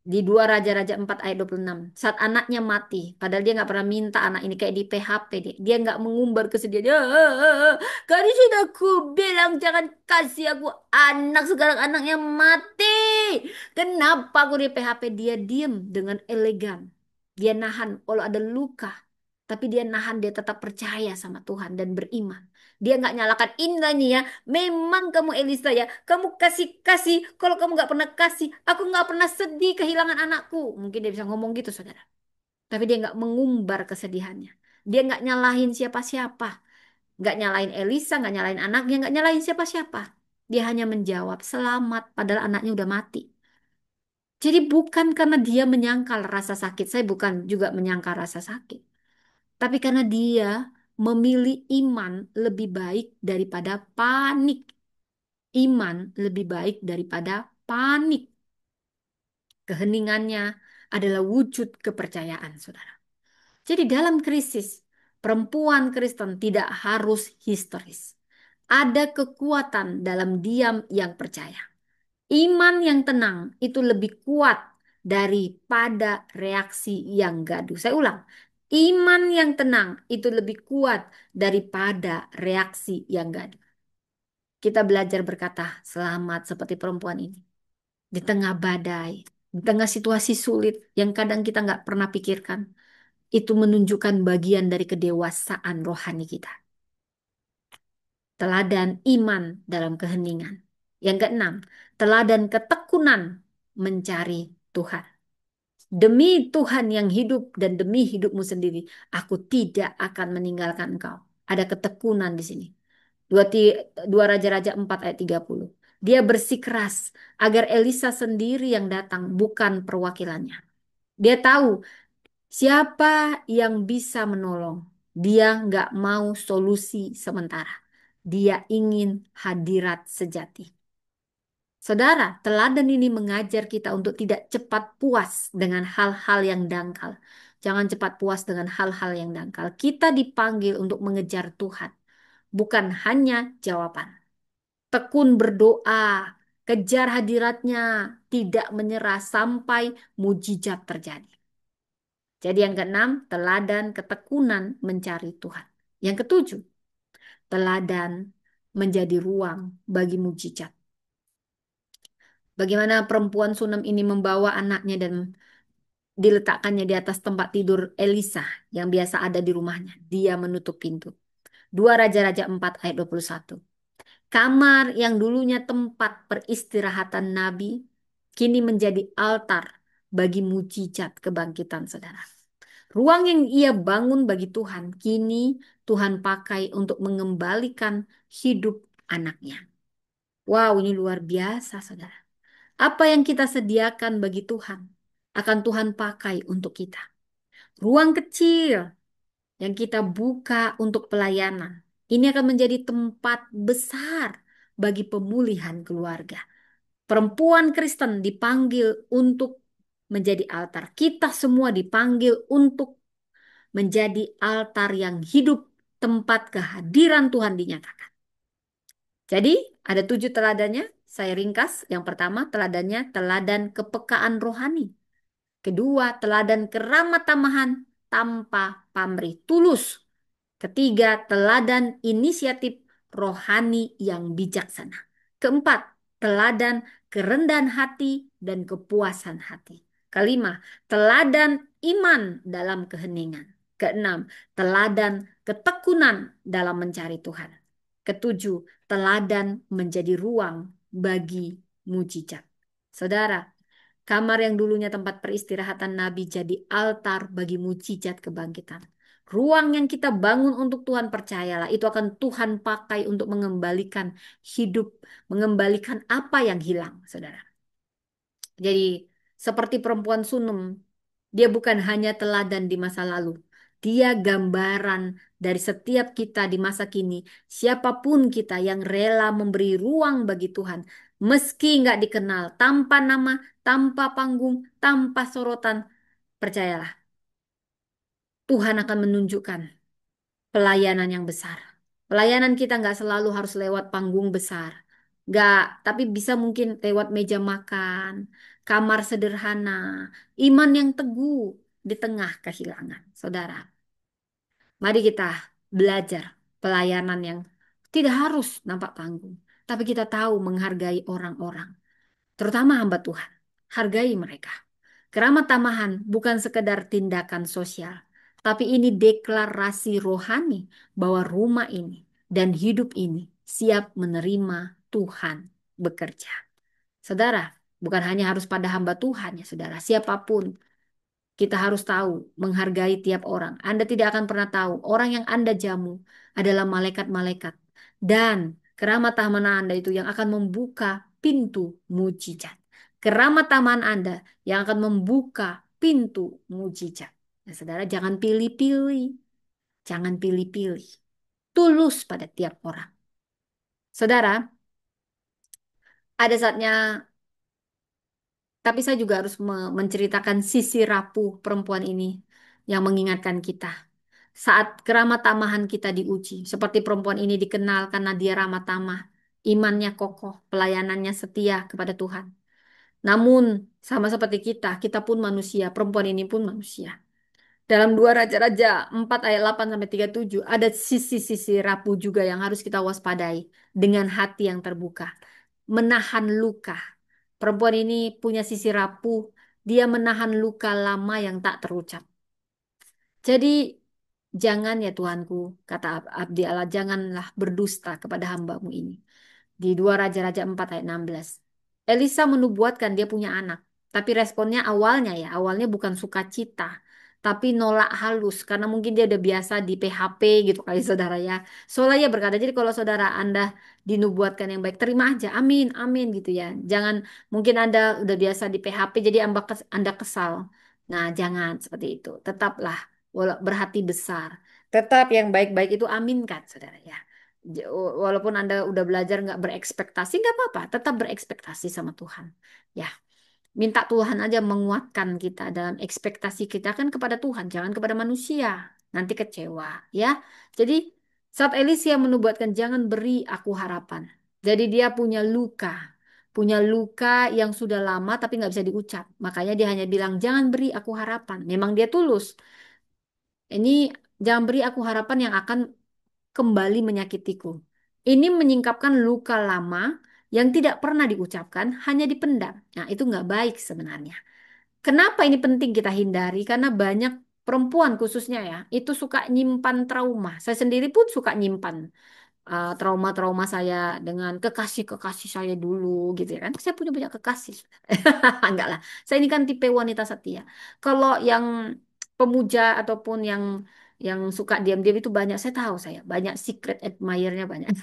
di 2 Raja-Raja 4 ayat 26. Saat anaknya mati, padahal dia nggak pernah minta anak ini kayak di PHP dia. Dia nggak mengumbar kesedihan. Kali sudah aku bilang jangan kasih aku anak sekarang anaknya mati. Kenapa aku di PHP dia diam dengan elegan. Dia nahan kalau ada luka. Tapi dia nahan, dia tetap percaya sama Tuhan dan beriman. Dia nggak nyalakan Indah nih ya. Memang kamu Elisa ya. Kamu kasih-kasih. Kalau kamu nggak pernah kasih, aku nggak pernah sedih kehilangan anakku. Mungkin dia bisa ngomong gitu, saudara. Tapi dia nggak mengumbar kesedihannya. Dia nggak nyalahin siapa-siapa. Nggak nyalahin Elisa, nggak nyalahin anaknya, nggak nyalahin siapa-siapa. Dia hanya menjawab selamat, padahal anaknya udah mati. Jadi bukan karena dia menyangkal rasa sakit. Saya bukan juga menyangkal rasa sakit. Tapi karena dia memilih iman lebih baik daripada panik. Iman lebih baik daripada panik. Keheningannya adalah wujud kepercayaan, saudara. Jadi dalam krisis, perempuan Kristen tidak harus histeris. Ada kekuatan dalam diam yang percaya. Iman yang tenang itu lebih kuat daripada reaksi yang gaduh. Saya ulang, iman yang tenang itu lebih kuat daripada reaksi yang gaduh. Kita belajar berkata selamat seperti perempuan ini. Di tengah badai, di tengah situasi sulit yang kadang kita nggak pernah pikirkan. Itu menunjukkan bagian dari kedewasaan rohani kita. Teladan iman dalam keheningan. Yang keenam, teladan ketekunan mencari Tuhan. Demi Tuhan yang hidup dan demi hidupmu sendiri, aku tidak akan meninggalkan engkau. Ada ketekunan di sini. Dua Raja-Raja 4 ayat 30. Dia bersikeras agar Elisa sendiri yang datang, bukan perwakilannya. Dia tahu siapa yang bisa menolong. Dia nggak mau solusi sementara. Dia ingin hadirat sejati. Saudara, teladan ini mengajar kita untuk tidak cepat puas dengan hal-hal yang dangkal. Jangan cepat puas dengan hal-hal yang dangkal. Kita dipanggil untuk mengejar Tuhan, bukan hanya jawaban. Tekun berdoa, kejar hadiratnya, tidak menyerah sampai mujizat terjadi. Jadi yang keenam, teladan ketekunan mencari Tuhan. Yang ketujuh, teladan menjadi ruang bagi mujizat. Bagaimana perempuan Sunem ini membawa anaknya dan diletakkannya di atas tempat tidur Elisa yang biasa ada di rumahnya. Dia menutup pintu. 2 Raja-Raja 4 ayat 21. Kamar yang dulunya tempat peristirahatan Nabi, kini menjadi altar bagi mujizat kebangkitan saudara. Ruang yang ia bangun bagi Tuhan, kini Tuhan pakai untuk mengembalikan hidup anaknya. Wow, ini luar biasa saudara. Apa yang kita sediakan bagi Tuhan akan Tuhan pakai untuk kita. Ruang kecil yang kita buka untuk pelayanan. Ini akan menjadi tempat besar bagi pemulihan keluarga. Perempuan Kristen dipanggil untuk menjadi altar. Kita semua dipanggil untuk menjadi altar yang hidup, tempat kehadiran Tuhan dinyatakan. Jadi ada 7 teladannya. Saya ringkas. Yang pertama teladannya teladan kepekaan rohani. Kedua, teladan keramah tamahan tanpa pamrih, tulus. Ketiga, teladan inisiatif rohani yang bijaksana. Keempat, teladan kerendahan hati dan kepuasan hati. Kelima, teladan iman dalam keheningan. Keenam, teladan ketekunan dalam mencari Tuhan. Ketujuh, teladan menjadi ruang bagi mujizat. Saudara, kamar yang dulunya tempat peristirahatan Nabi jadi altar bagi mujizat kebangkitan. Ruang yang kita bangun untuk Tuhan, percayalah, itu akan Tuhan pakai untuk mengembalikan hidup, mengembalikan apa yang hilang, saudara. Jadi, seperti perempuan Sunem, dia bukan hanya teladan di masa lalu, Dia gambaran dari setiap kita di masa kini. Siapapun kita yang rela memberi ruang bagi Tuhan, meski nggak dikenal, tanpa nama, tanpa panggung, tanpa sorotan, percayalah, Tuhan akan menunjukkan pelayanan yang besar. Pelayanan kita nggak selalu harus lewat panggung besar. Nggak, tapi bisa mungkin lewat meja makan, kamar sederhana, iman yang teguh di tengah kehilangan. Saudara, mari kita belajar pelayanan yang tidak harus nampak panggung. Tapi kita tahu menghargai orang-orang, terutama hamba Tuhan. Hargai mereka. Keramat tamahan bukan sekedar tindakan sosial, tapi ini deklarasi rohani bahwa rumah ini dan hidup ini siap menerima Tuhan bekerja. Saudara, bukan hanya harus pada hamba Tuhan ya saudara, siapapun kita harus tahu menghargai tiap orang. Anda tidak akan pernah tahu orang yang Anda jamu adalah malaikat-malaikat dan keramat tamahan Anda itu yang akan membuka pintu mujizat. Keramat tamahan Anda yang akan membuka pintu mujizat. Nah, saudara, jangan pilih-pilih. Jangan pilih-pilih. Tulus pada tiap orang. Saudara, ada saatnya, tapi saya juga harus menceritakan sisi rapuh perempuan ini yang mengingatkan kita. Saat keramat tamahan kita diuji, seperti perempuan ini dikenal karena dia ramah tamah, imannya kokoh, pelayanannya setia kepada Tuhan. Namun, sama seperti kita pun manusia, perempuan ini pun manusia. Dalam dua Raja-Raja 4 ayat 8 sampai 37 ada sisi-sisi rapuh juga yang harus kita waspadai dengan hati yang terbuka. Menahan luka. Perempuan ini punya sisi rapuh, dia menahan luka lama yang tak terucap. Jadi jangan ya Tuhanku, kata Abdi Allah, janganlah berdusta kepada hambamu ini. Di 2 Raja-Raja 4 ayat 16. Elisa menubuatkan dia punya anak. Tapi responnya awalnya ya, awalnya bukan sukacita. Tapi nolak halus. Karena mungkin dia udah biasa di PHP gitu kali saudara ya. Soalnya ya berkata, jadi kalau saudara Anda dinubuatkan yang baik, terima aja. Amin, amin gitu ya. Jangan, mungkin Anda udah biasa di PHP jadi Anda kesal. Nah, jangan seperti itu. Tetaplah berhati besar. Tetap yang baik-baik itu aminkan saudara ya. Walaupun Anda udah belajar nggak berekspektasi, nggak apa-apa. Tetap berekspektasi sama Tuhan. Ya, minta Tuhan aja menguatkan kita dalam ekspektasi kita kan kepada Tuhan, jangan kepada manusia. Nanti kecewa, ya. Jadi saat Elisia menubuatkan jangan beri aku harapan. Jadi dia punya luka yang sudah lama tapi nggak bisa diucap. Makanya dia hanya bilang jangan beri aku harapan. Memang dia tulus. Ini jangan beri aku harapan yang akan kembali menyakitiku. Ini menyingkapkan luka lama yang tidak pernah diucapkan, hanya dipendam. Nah, itu nggak baik sebenarnya. Kenapa ini penting kita hindari? Karena banyak perempuan khususnya ya, itu suka nyimpan trauma. Saya sendiri pun suka nyimpan trauma-trauma saya dengan kekasih-kekasih saya dulu gitu ya kan. Saya punya banyak kekasih. Enggak lah. Saya ini kan tipe wanita setia. Kalau yang pemuja ataupun yang suka diam-diam itu banyak saya tahu saya. Banyak secret admirer-nya banyak.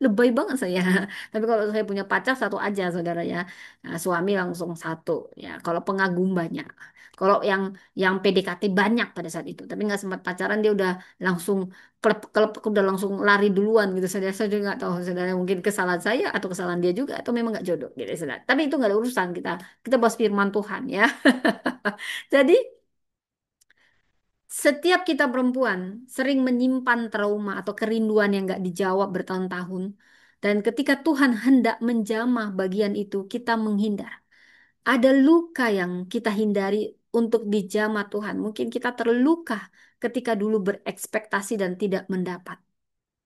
Lebay banget saya. Tapi kalau saya punya pacar satu aja saudara ya. Nah, suami langsung satu ya. Kalau pengagum banyak. Kalau yang PDKT banyak pada saat itu. Tapi nggak sempat pacaran dia udah langsung klep-klep udah langsung lari duluan gitu. Saya juga nggak tahu saudara mungkin kesalahan saya atau kesalahan dia juga atau memang nggak jodoh gitu saudara. Tapi itu nggak ada urusan kita bahas firman Tuhan ya. Jadi setiap kita perempuan sering menyimpan trauma atau kerinduan yang nggak dijawab bertahun-tahun. Dan ketika Tuhan hendak menjamah bagian itu, kita menghindar. Ada luka yang kita hindari untuk dijamah Tuhan. Mungkin kita terluka ketika dulu berekspektasi dan tidak mendapat.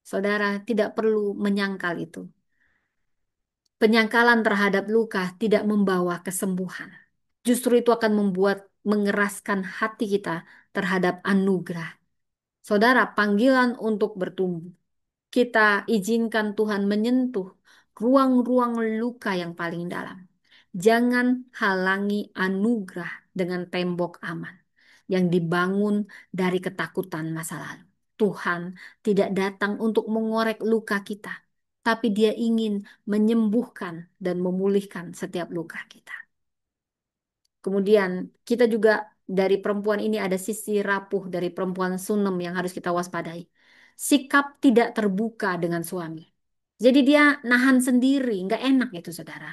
Saudara tidak perlu menyangkal itu. Penyangkalan terhadap luka tidak membawa kesembuhan. Justru itu akan membuat mengeraskan hati kita terhadap anugerah. Saudara, panggilan untuk bertumbuh. Kita izinkan Tuhan menyentuh ruang-ruang luka yang paling dalam. Jangan halangi anugerah dengan tembok aman yang dibangun dari ketakutan masa lalu. Tuhan tidak datang untuk mengorek luka kita, tapi Dia ingin menyembuhkan dan memulihkan setiap luka kita. Kemudian kita juga dari perempuan ini ada sisi rapuh dari perempuan Sunem yang harus kita waspadai. Sikap tidak terbuka dengan suami. Jadi dia nahan sendiri, nggak enak itu saudara.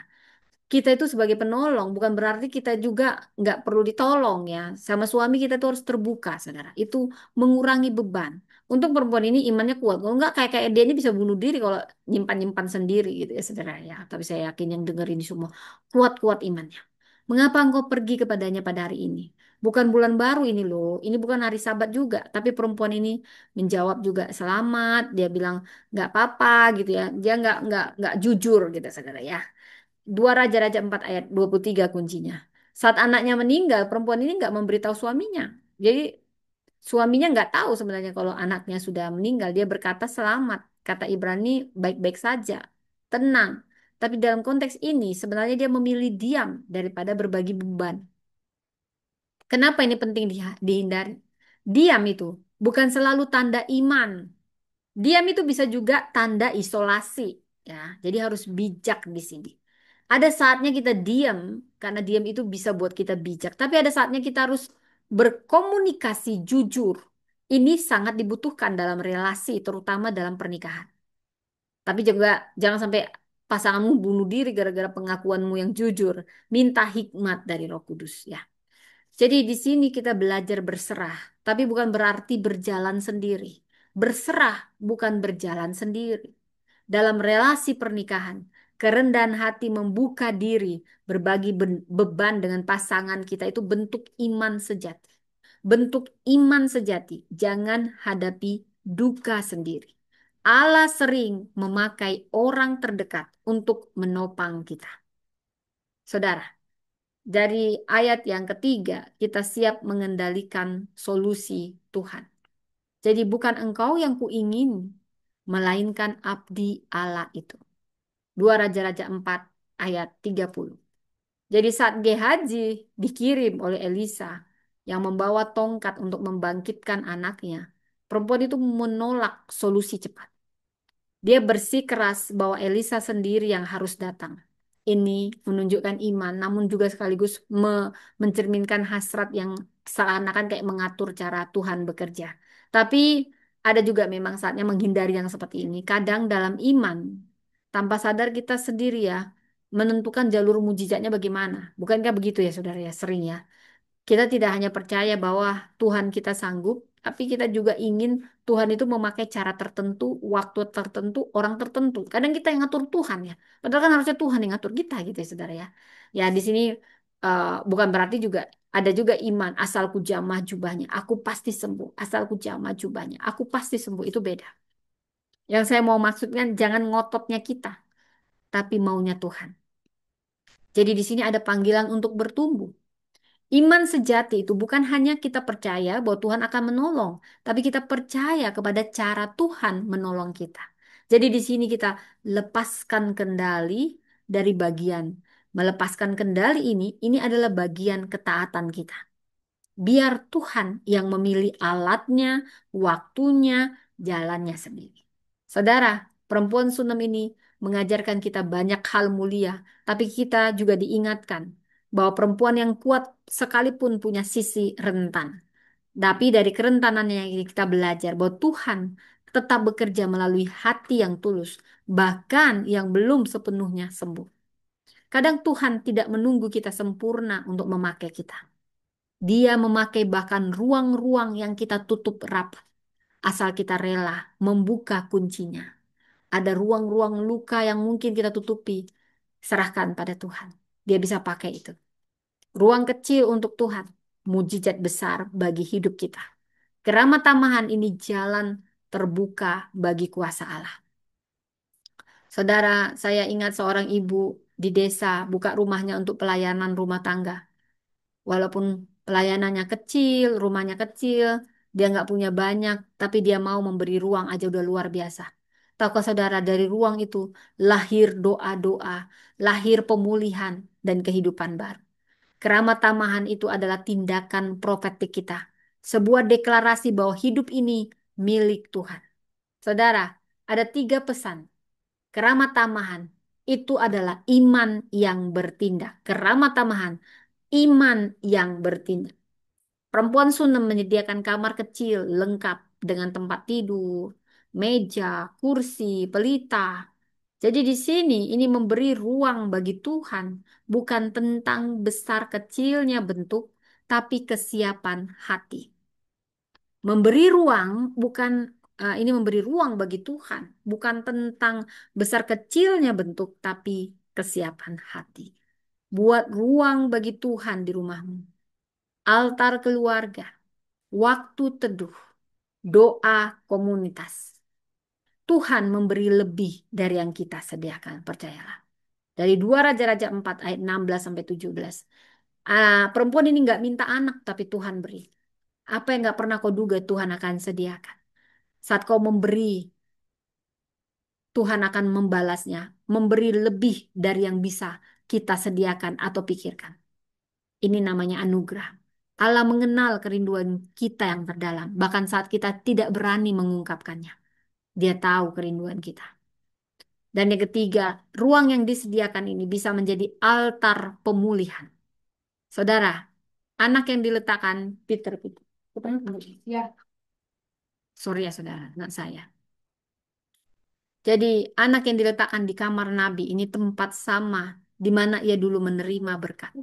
Kita itu sebagai penolong bukan berarti kita juga nggak perlu ditolong ya. Sama suami kita tuh harus terbuka, saudara. Itu mengurangi beban. Untuk perempuan ini imannya kuat. Kalau nggak kayak kayak dia ini bisa bunuh diri kalau nyimpan-nyimpan sendiri gitu ya, saudara ya. Tapi saya yakin yang dengar ini semua kuat-kuat imannya. Mengapa engkau pergi kepadanya pada hari ini? Bukan bulan baru ini loh. Ini bukan hari Sabat juga. Tapi perempuan ini menjawab juga selamat. Dia bilang nggak apa-apa gitu ya. Dia nggak jujur gitu, saudara ya. 2 Raja-Raja 4 ayat 23 kuncinya. Saat anaknya meninggal, perempuan ini nggak memberitahu suaminya. Jadi suaminya nggak tahu sebenarnya kalau anaknya sudah meninggal. Dia berkata selamat. Kata Ibrani baik-baik saja, tenang. Tapi dalam konteks ini sebenarnya dia memilih diam daripada berbagi beban. Kenapa ini penting dihindari? Diam itu bukan selalu tanda iman. Diam itu bisa juga tanda isolasi, ya. Jadi harus bijak di sini. Ada saatnya kita diam karena diam itu bisa buat kita bijak, tapi ada saatnya kita harus berkomunikasi jujur. Ini sangat dibutuhkan dalam relasi, terutama dalam pernikahan. Tapi juga jangan sampai pasanganmu bunuh diri gara-gara pengakuanmu yang jujur. Minta hikmat dari Roh Kudus, ya. Jadi di sini kita belajar berserah, tapi bukan berarti berjalan sendiri. Berserah bukan berjalan sendiri. Dalam relasi pernikahan, kerendahan hati membuka diri, berbagi beban dengan pasangan kita itu bentuk iman sejati. Bentuk iman sejati, jangan hadapi duka sendiri. Allah sering memakai orang terdekat untuk menopang kita. Saudara, dari ayat yang ketiga, kita siap mengendalikan solusi Tuhan. Jadi bukan engkau yang kuingin, melainkan abdi Allah itu. 2 Raja-Raja 4 ayat 30. Jadi saat Gehazi dikirim oleh Elisa yang membawa tongkat untuk membangkitkan anaknya, perempuan itu menolak solusi cepat. Dia bersikeras bahwa Elisa sendiri yang harus datang. Ini menunjukkan iman, namun juga sekaligus mencerminkan hasrat yang seakan-akan kayak mengatur cara Tuhan bekerja. Tapi ada juga memang saatnya menghindari yang seperti ini. Kadang dalam iman, tanpa sadar kita sendiri ya, menentukan jalur mujizatnya bagaimana. Bukankah begitu ya saudara ya, sering ya. Kita tidak hanya percaya bahwa Tuhan kita sanggup, tapi kita juga ingin Tuhan itu memakai cara tertentu, waktu tertentu, orang tertentu. Kadang kita yang ngatur Tuhan ya. Padahal kan harusnya Tuhan yang ngatur kita gitu ya saudara ya. Ya di sini bukan berarti juga ada juga iman. Asalku jamah jubahnya, aku pasti sembuh. Asalku jamah jubahnya, aku pasti sembuh. Itu beda. Yang saya mau maksudkan jangan ngototnya kita, tapi maunya Tuhan. Jadi di sini ada panggilan untuk bertumbuh. Iman sejati itu bukan hanya kita percaya bahwa Tuhan akan menolong, tapi kita percaya kepada cara Tuhan menolong kita. Jadi di sini kita lepaskan kendali dari bagian. Melepaskan kendali ini adalah bagian ketaatan kita. Biar Tuhan yang memilih alatnya, waktunya, jalannya sendiri. Saudara, perempuan Sunem ini mengajarkan kita banyak hal mulia, tapi kita juga diingatkan bahwa perempuan yang kuat sekalipun punya sisi rentan. Tapi dari kerentanannya ini kita belajar bahwa Tuhan tetap bekerja melalui hati yang tulus, bahkan yang belum sepenuhnya sembuh. Kadang Tuhan tidak menunggu kita sempurna untuk memakai kita. Dia memakai bahkan ruang-ruang yang kita tutup rapat, asal kita rela membuka kuncinya. Ada ruang-ruang luka yang mungkin kita tutupi, serahkan pada Tuhan. Dia bisa pakai itu. Ruang kecil untuk Tuhan, mujizat besar bagi hidup kita. Keramat tamahan ini jalan terbuka bagi kuasa Allah. Saudara, saya ingat seorang ibu di desa buka rumahnya untuk pelayanan rumah tangga. Walaupun pelayanannya kecil, rumahnya kecil, dia nggak punya banyak, tapi dia mau memberi ruang aja udah luar biasa. Tahukah saudara, dari ruang itu lahir doa-doa, lahir pemulihan dan kehidupan baru. Keramat tamahan itu adalah tindakan profetik kita. Sebuah deklarasi bahwa hidup ini milik Tuhan. Saudara, ada 3 pesan. Keramat tamahan itu adalah iman yang bertindak. Keramat tamahan, iman yang bertindak. Perempuan Sunem menyediakan kamar kecil lengkap dengan tempat tidur, meja, kursi, pelita. Jadi di sini ini memberi ruang bagi Tuhan, bukan tentang besar kecilnya bentuk, tapi kesiapan hati. Memberi ruang bukan ini memberi ruang bagi Tuhan, bukan tentang besar kecilnya bentuk, tapi kesiapan hati. Buat ruang bagi Tuhan di rumahmu. Altar keluarga, waktu teduh, doa komunitas. Tuhan memberi lebih dari yang kita sediakan, percayalah. Dari 2 Raja-Raja 4 ayat 16 sampai 17. Perempuan ini nggak minta anak, tapi Tuhan beri. Apa yang nggak pernah kau duga Tuhan akan sediakan. Saat kau memberi, Tuhan akan membalasnya. Memberi lebih dari yang bisa kita sediakan atau pikirkan. Ini namanya anugerah. Allah mengenal kerinduan kita yang terdalam. Bahkan saat kita tidak berani mengungkapkannya. Dia tahu kerinduan kita. Dan yang ketiga, ruang yang disediakan ini bisa menjadi altar pemulihan. Saudara, anak yang diletakkan Peter, Peter. Ya, sorry ya saudara, anak saya. Jadi anak yang diletakkan di kamar Nabi ini tempat sama di mana ia dulu menerima berkat.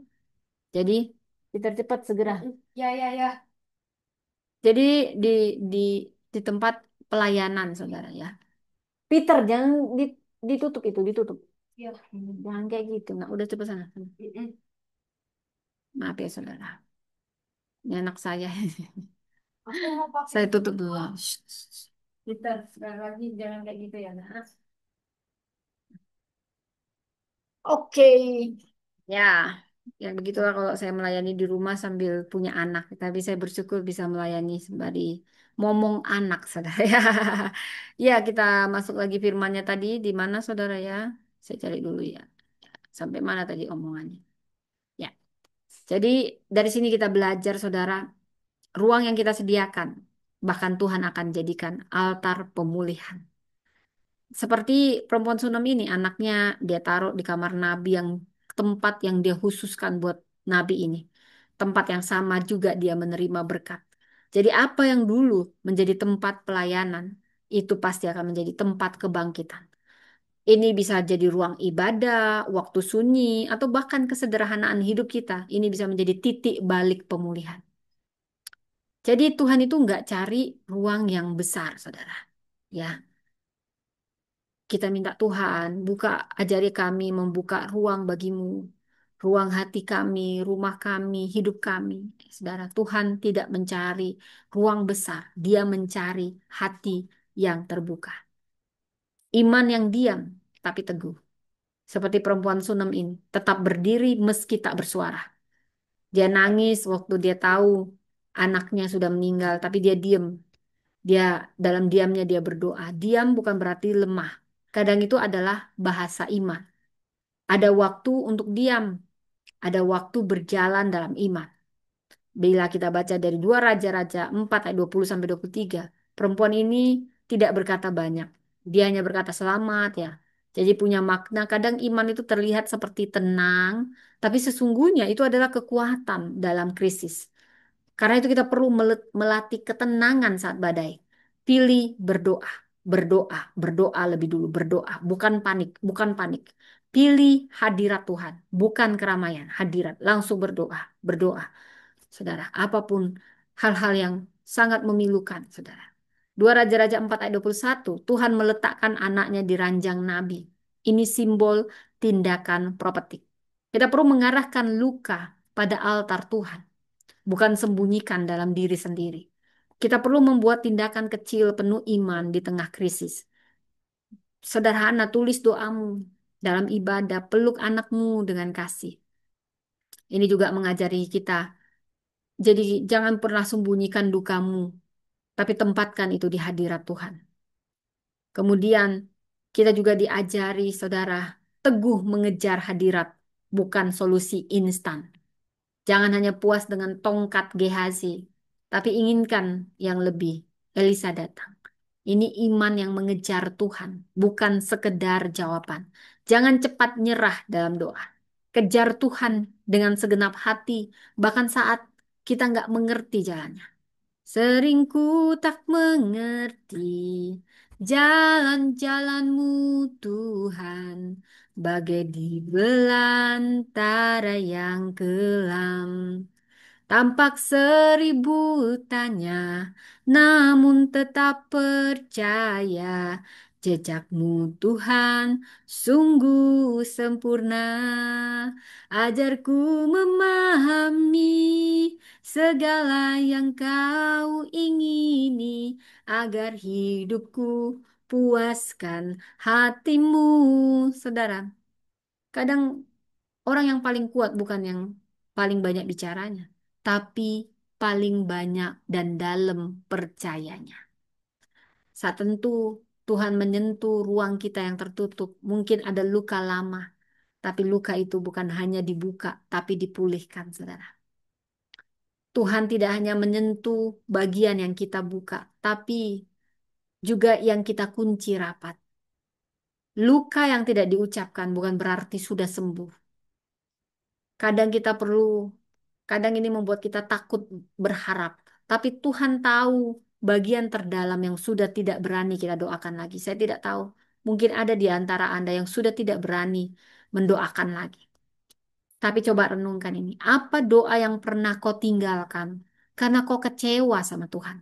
Jadi Peter cepat segera. Ya, ya, ya. Jadi di di di tempat pelayanan saudara ya. Peter jangan ditutup itu, ditutup. Ya. Jangan kayak gitu. Nah, udah cepat sana. Maaf ya saudara. Ini anak saya. Saya tutup dulu. Shh, shh, shh. Peter, sekali lagi jangan kayak gitu ya, nak. Oke. Ya, ya begitulah kalau saya melayani di rumah sambil punya anak. Tapi saya bersyukur bisa melayani sembari ngomong anak, saudara. Ya, kita masuk lagi firmannya tadi. Di mana, saudara ya? Saya cari dulu ya. Sampai mana tadi omongannya? Ya, jadi dari sini kita belajar, saudara, ruang yang kita sediakan. Bahkan Tuhan akan jadikan altar pemulihan. Seperti perempuan Sunem ini, anaknya dia taruh di kamar Nabi yang tempat yang dia khususkan buat Nabi ini. Tempat yang sama juga dia menerima berkat. Jadi apa yang dulu menjadi tempat pelayanan, itu pasti akan menjadi tempat kebangkitan. Ini bisa jadi ruang ibadah, waktu sunyi, atau bahkan kesederhanaan hidup kita. Ini bisa menjadi titik balik pemulihan. Jadi Tuhan itu nggak cari ruang yang besar, saudara. Ya, kita minta Tuhan, ajari kami membuka ruang bagimu, ruang hati kami, rumah kami, hidup kami. Saudara, Tuhan tidak mencari ruang besar, Dia mencari hati yang terbuka. Iman yang diam, tapi teguh. Seperti perempuan Sunem ini, tetap berdiri meski tak bersuara. Dia nangis waktu dia tahu anaknya sudah meninggal, tapi dia diam. Dia dalam diamnya dia berdoa. Diam bukan berarti lemah. Kadang itu adalah bahasa iman. Ada waktu untuk diam, ada waktu berjalan dalam iman. Bila kita baca dari 2 Raja-Raja 4 ayat 20 sampai 23, perempuan ini tidak berkata banyak. Dia hanya berkata selamat ya. Jadi punya makna. Kadang iman itu terlihat seperti tenang, tapi sesungguhnya itu adalah kekuatan dalam krisis. Karena itu kita perlu melatih ketenangan saat badai. Pilih berdoa, berdoa, berdoa lebih dulu, berdoa, bukan panik, bukan panik. Pilih hadirat Tuhan, bukan keramaian, hadirat. Langsung berdoa, berdoa. Saudara, apapun hal-hal yang sangat memilukan, saudara. 2 Raja-Raja 4 ayat 21, Tuhan meletakkan anaknya di ranjang nabi. Ini simbol tindakan profetik. Kita perlu mengarahkan luka pada altar Tuhan, bukan sembunyikan dalam diri sendiri. Kita perlu membuat tindakan kecil penuh iman di tengah krisis. Sederhana, tulis doamu dalam ibadah, peluk anakmu dengan kasih. Ini juga mengajari kita. Jadi jangan pernah sembunyikan dukamu, tapi tempatkan itu di hadirat Tuhan. Kemudian kita juga diajari, saudara, teguh mengejar hadirat, bukan solusi instan. Jangan hanya puas dengan tongkat Gehazi, tapi inginkan yang lebih. Elisa datang. Ini iman yang mengejar Tuhan, bukan sekedar jawaban. Jangan cepat nyerah dalam doa. Kejar Tuhan dengan segenap hati, bahkan saat kita nggak mengerti jalannya. Sering ku tak mengerti jalan-jalanmu Tuhan, bagai di belantara yang kelam. Tampak seribu tanya, namun tetap percaya jejakmu Tuhan sungguh sempurna. Ajarku memahami segala yang kau ingini agar hidupku puaskan hatimu. Saudara, kadang orang yang paling kuat bukan yang paling banyak bicaranya, tapi paling banyak dan dalam percayanya. Saat tentu Tuhan menyentuh ruang kita yang tertutup, mungkin ada luka lama, tapi luka itu bukan hanya dibuka, tapi dipulihkan, saudara. Tuhan tidak hanya menyentuh bagian yang kita buka, tapi juga yang kita kunci rapat. Luka yang tidak diucapkan bukan berarti sudah sembuh. Kadang kita perlu, kadang ini membuat kita takut berharap. Tapi Tuhan tahu bagian terdalam yang sudah tidak berani kita doakan lagi. Saya tidak tahu. Mungkin ada di antara Anda yang sudah tidak berani mendoakan lagi. Tapi coba renungkan ini. Apa doa yang pernah kau tinggalkan karena kau kecewa sama Tuhan?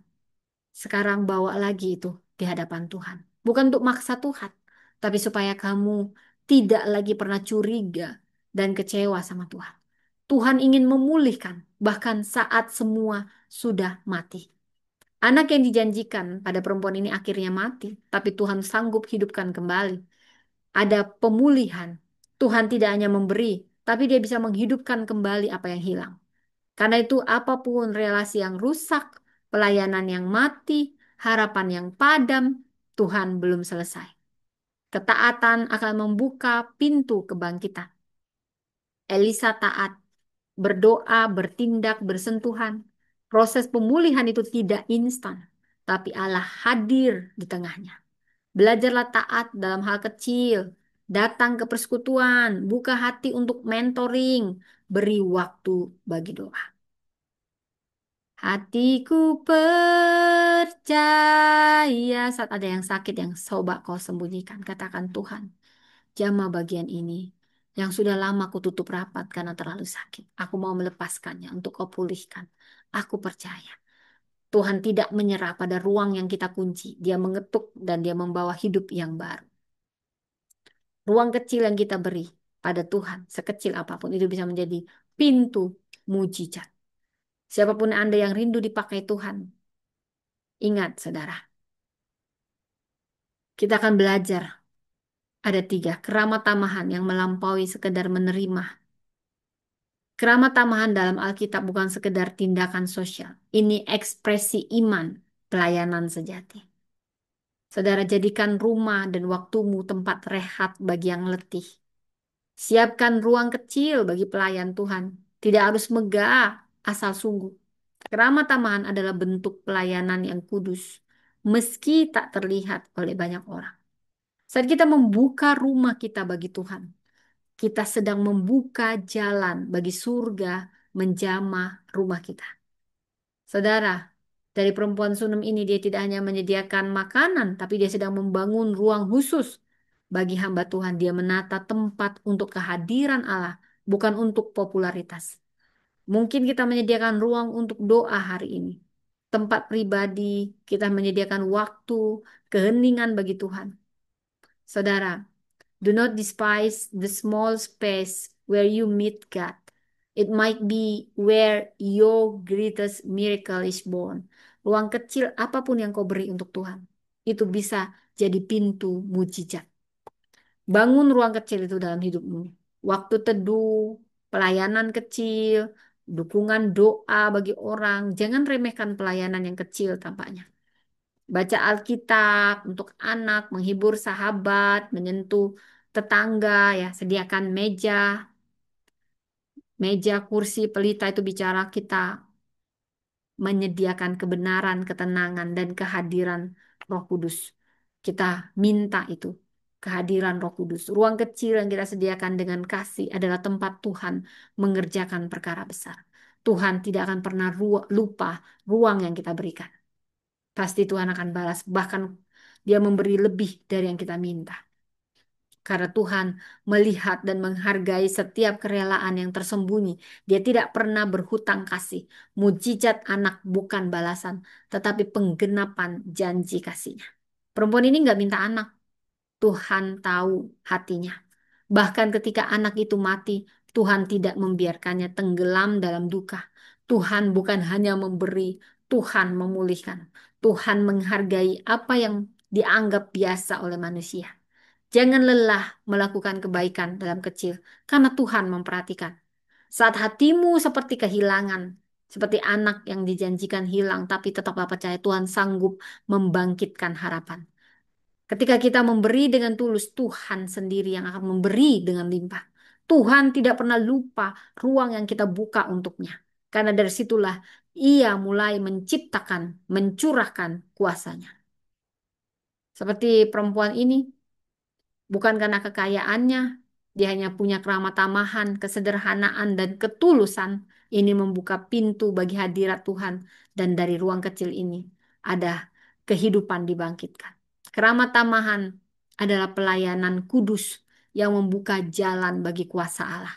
Sekarang bawa lagi itu di hadapan Tuhan. Bukan untuk maksa Tuhan, tapi supaya kamu tidak lagi pernah curiga dan kecewa sama Tuhan. Tuhan ingin memulihkan, bahkan saat semua sudah mati. Anak yang dijanjikan pada perempuan ini akhirnya mati, tapi Tuhan sanggup hidupkan kembali. Ada pemulihan. Tuhan tidak hanya memberi, tapi dia bisa menghidupkan kembali apa yang hilang. Karena itu apapun relasi yang rusak, pelayanan yang mati, harapan yang padam, Tuhan belum selesai. Ketaatan akan membuka pintu kebangkitan. Elisa taat, berdoa, bertindak, bersentuhan. Proses pemulihan itu tidak instan, tapi Allah hadir di tengahnya. Belajarlah taat dalam hal kecil, datang ke persekutuan, buka hati untuk mentoring, beri waktu bagi doa. Hatiku percaya saat ada yang sakit yang coba kau sembunyikan. Katakan Tuhan, jamah bagian ini yang sudah lama aku tutup rapat karena terlalu sakit. Aku mau melepaskannya untuk kau pulihkan. Aku percaya. Tuhan tidak menyerah pada ruang yang kita kunci. Dia mengetuk dan dia membawa hidup yang baru. Ruang kecil yang kita beri pada Tuhan, sekecil apapun, itu bisa menjadi pintu mujizat. Siapapun Anda yang rindu dipakai Tuhan, ingat saudara, kita akan belajar. Ada tiga, keramat tamahan yang melampaui sekedar menerima. Keramat tamahan dalam Alkitab bukan sekedar tindakan sosial. Ini ekspresi iman, pelayanan sejati. Saudara, jadikan rumah dan waktumu tempat rehat bagi yang letih. Siapkan ruang kecil bagi pelayan Tuhan. Tidak harus megah, asal sungguh. Keramat tamahan adalah bentuk pelayanan yang kudus, meski tak terlihat oleh banyak orang. Saat kita membuka rumah kita bagi Tuhan, kita sedang membuka jalan bagi surga menjamah rumah kita. Saudara, dari perempuan Sunem ini dia tidak hanya menyediakan makanan, tapi dia sedang membangun ruang khusus bagi hamba Tuhan. Dia menata tempat untuk kehadiran Allah, bukan untuk popularitas. Mungkin kita menyediakan ruang untuk doa hari ini. Tempat pribadi, kita menyediakan waktu, keheningan bagi Tuhan. Saudara, do not despise the small space where you meet God. It might be where your greatest miracle is born. Ruang kecil apapun yang kau beri untuk Tuhan, itu bisa jadi pintu mujizat. Bangun ruang kecil itu dalam hidupmu. Waktu teduh, pelayanan kecil, dukungan doa bagi orang. Jangan remehkan pelayanan yang kecil tampaknya. Baca Alkitab untuk anak, menghibur sahabat, menyentuh tetangga, ya, sediakan meja, kursi, pelita itu bicara kita menyediakan kebenaran, ketenangan, dan kehadiran Roh Kudus. Kita minta itu, kehadiran Roh Kudus. Ruang kecil yang kita sediakan dengan kasih adalah tempat Tuhan mengerjakan perkara besar. Tuhan tidak akan pernah lupa ruang yang kita berikan. Pasti Tuhan akan balas, bahkan Dia memberi lebih dari yang kita minta. Karena Tuhan melihat dan menghargai setiap kerelaan yang tersembunyi. Dia tidak pernah berhutang kasih. Mujizat anak bukan balasan, tetapi penggenapan janji kasihnya. Perempuan ini nggak minta anak. Tuhan tahu hatinya. Bahkan ketika anak itu mati, Tuhan tidak membiarkannya tenggelam dalam duka. Tuhan bukan hanya memberi, Tuhan memulihkan. Tuhan menghargai apa yang dianggap biasa oleh manusia. Jangan lelah melakukan kebaikan dalam kecil, karena Tuhan memperhatikan. Saat hatimu seperti kehilangan, seperti anak yang dijanjikan hilang, tapi tetaplah percaya Tuhan sanggup membangkitkan harapan. Ketika kita memberi dengan tulus, Tuhan sendiri yang akan memberi dengan limpah. Tuhan tidak pernah lupa ruang yang kita buka untuknya. Karena dari situlah Ia mulai menciptakan, mencurahkan kuasanya. Seperti perempuan ini, bukan karena kekayaannya, dia hanya punya keramah tamahan, kesederhanaan, dan ketulusan. Ini membuka pintu bagi hadirat Tuhan. Dan dari ruang kecil ini ada kehidupan dibangkitkan. Keramah tamahan adalah pelayanan kudus yang membuka jalan bagi kuasa Allah.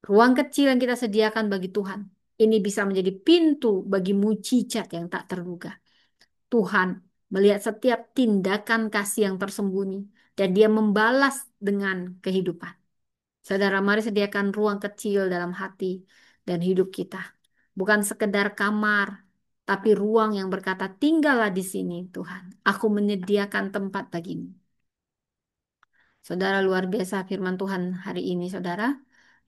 Ruang kecil yang kita sediakan bagi Tuhan. Ini bisa menjadi pintu bagi mujizat yang tak terduga. Tuhan melihat setiap tindakan kasih yang tersembunyi dan Dia membalas dengan kehidupan. Saudara, mari sediakan ruang kecil dalam hati dan hidup kita. Bukan sekedar kamar, tapi ruang yang berkata, tinggallah di sini Tuhan. Aku menyediakan tempat bagimu. Saudara, luar biasa firman Tuhan hari ini, saudara.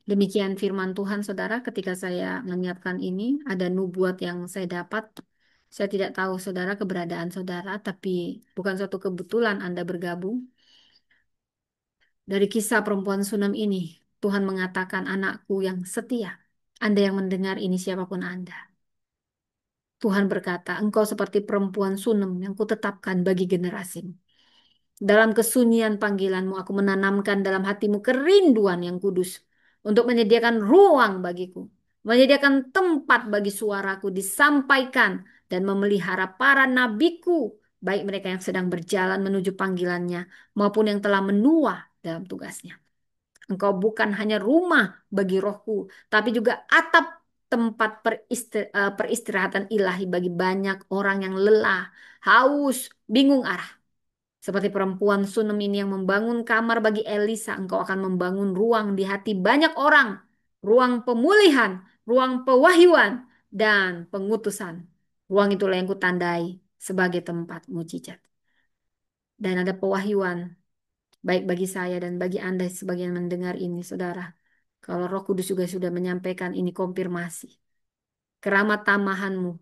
Demikian firman Tuhan, saudara, ketika saya menyiapkan ini, ada nubuat yang saya dapat. Saya tidak tahu, saudara, keberadaan saudara, tapi bukan suatu kebetulan Anda bergabung. Dari kisah perempuan Sunem ini, Tuhan mengatakan, anakku yang setia. Anda yang mendengar ini, siapapun Anda. Tuhan berkata, engkau seperti perempuan Sunem yang kutetapkan bagi generasimu. Dalam kesunyian panggilanmu, aku menanamkan dalam hatimu kerinduan yang kudus untuk menyediakan ruang bagiku, menyediakan tempat bagi suaraku disampaikan dan memelihara para nabiku, baik mereka yang sedang berjalan menuju panggilannya maupun yang telah menua dalam tugasnya. Engkau bukan hanya rumah bagi rohku, tapi juga atap tempat peristirahatan ilahi bagi banyak orang yang lelah, haus, bingung arah. Seperti perempuan Sunem ini yang membangun kamar bagi Elisa, engkau akan membangun ruang di hati banyak orang. Ruang pemulihan, ruang pewahyuan, dan pengutusan. Ruang itulah yang kutandai sebagai tempat mujizat. Dan ada pewahyuan, baik bagi saya dan bagi Anda sebagian mendengar ini, saudara. Kalau Roh Kudus juga sudah menyampaikan ini konfirmasi. Keramat tamahanmu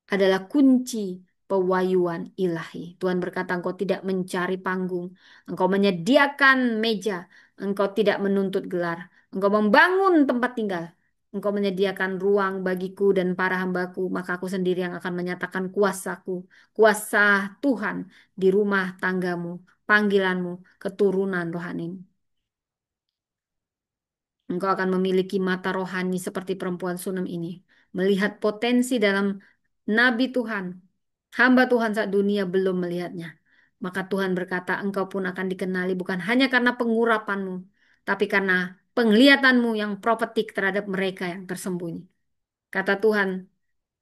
adalah kunci pewahyuan ilahi. Tuhan berkata, engkau tidak mencari panggung, engkau menyediakan meja, engkau tidak menuntut gelar, engkau membangun tempat tinggal, engkau menyediakan ruang bagiku dan para hambaku, maka aku sendiri yang akan menyatakan kuasaku, kuasa Tuhan di rumah tanggamu, panggilanmu, keturunan rohanimu. Engkau akan memiliki mata rohani seperti perempuan Sunem ini, melihat potensi dalam nabi Tuhan, hamba Tuhan saat dunia belum melihatnya. Maka Tuhan berkata, engkau pun akan dikenali bukan hanya karena pengurapanmu, tapi karena penglihatanmu yang profetik terhadap mereka yang tersembunyi. Kata Tuhan,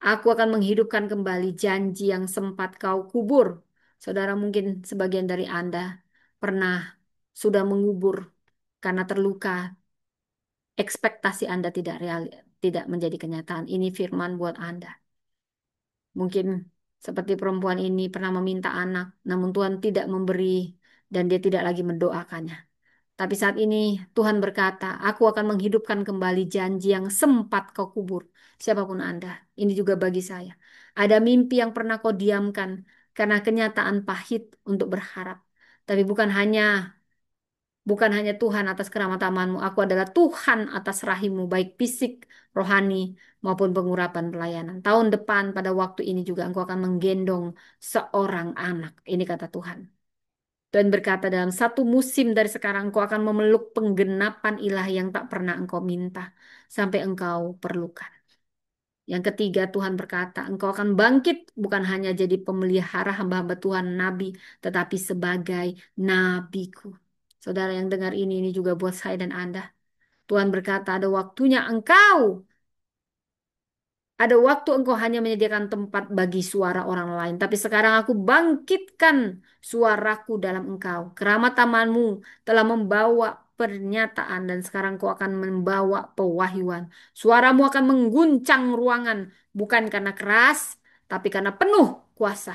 aku akan menghidupkan kembali janji yang sempat kau kubur. Saudara, mungkin sebagian dari Anda pernah sudah mengubur karena terluka, ekspektasi Anda tidak menjadi kenyataan. Ini firman buat Anda. Mungkin seperti perempuan ini pernah meminta anak, namun Tuhan tidak memberi dan dia tidak lagi mendoakannya. Tapi saat ini Tuhan berkata, aku akan menghidupkan kembali janji yang sempat kau kubur. Siapapun Anda, ini juga bagi saya. Ada mimpi yang pernah kau diamkan karena kenyataan pahit untuk berharap. Tapi bukan hanya Tuhan atas keramat-Tamanmu, aku adalah Tuhan atas rahimmu, baik fisik, rohani, maupun pengurapan pelayanan. Tahun depan pada waktu ini juga engkau akan menggendong seorang anak. Ini kata Tuhan. Dan berkata dalam satu musim dari sekarang engkau akan memeluk penggenapan ilahi yang tak pernah engkau minta. Sampai engkau perlukan. Yang ketiga, Tuhan berkata, engkau akan bangkit bukan hanya jadi pemelihara hamba-hamba Tuhan, nabi, tetapi sebagai nabiku. Saudara yang dengar ini juga buat saya dan Anda. Tuhan berkata, ada waktu engkau hanya menyediakan tempat bagi suara orang lain, tapi sekarang aku bangkitkan suaraku dalam engkau. Keramat tamanmu telah membawa pernyataan dan sekarang kau akan membawa pewahyuan. Suaramu akan mengguncang ruangan bukan karena keras, tapi karena penuh kuasa.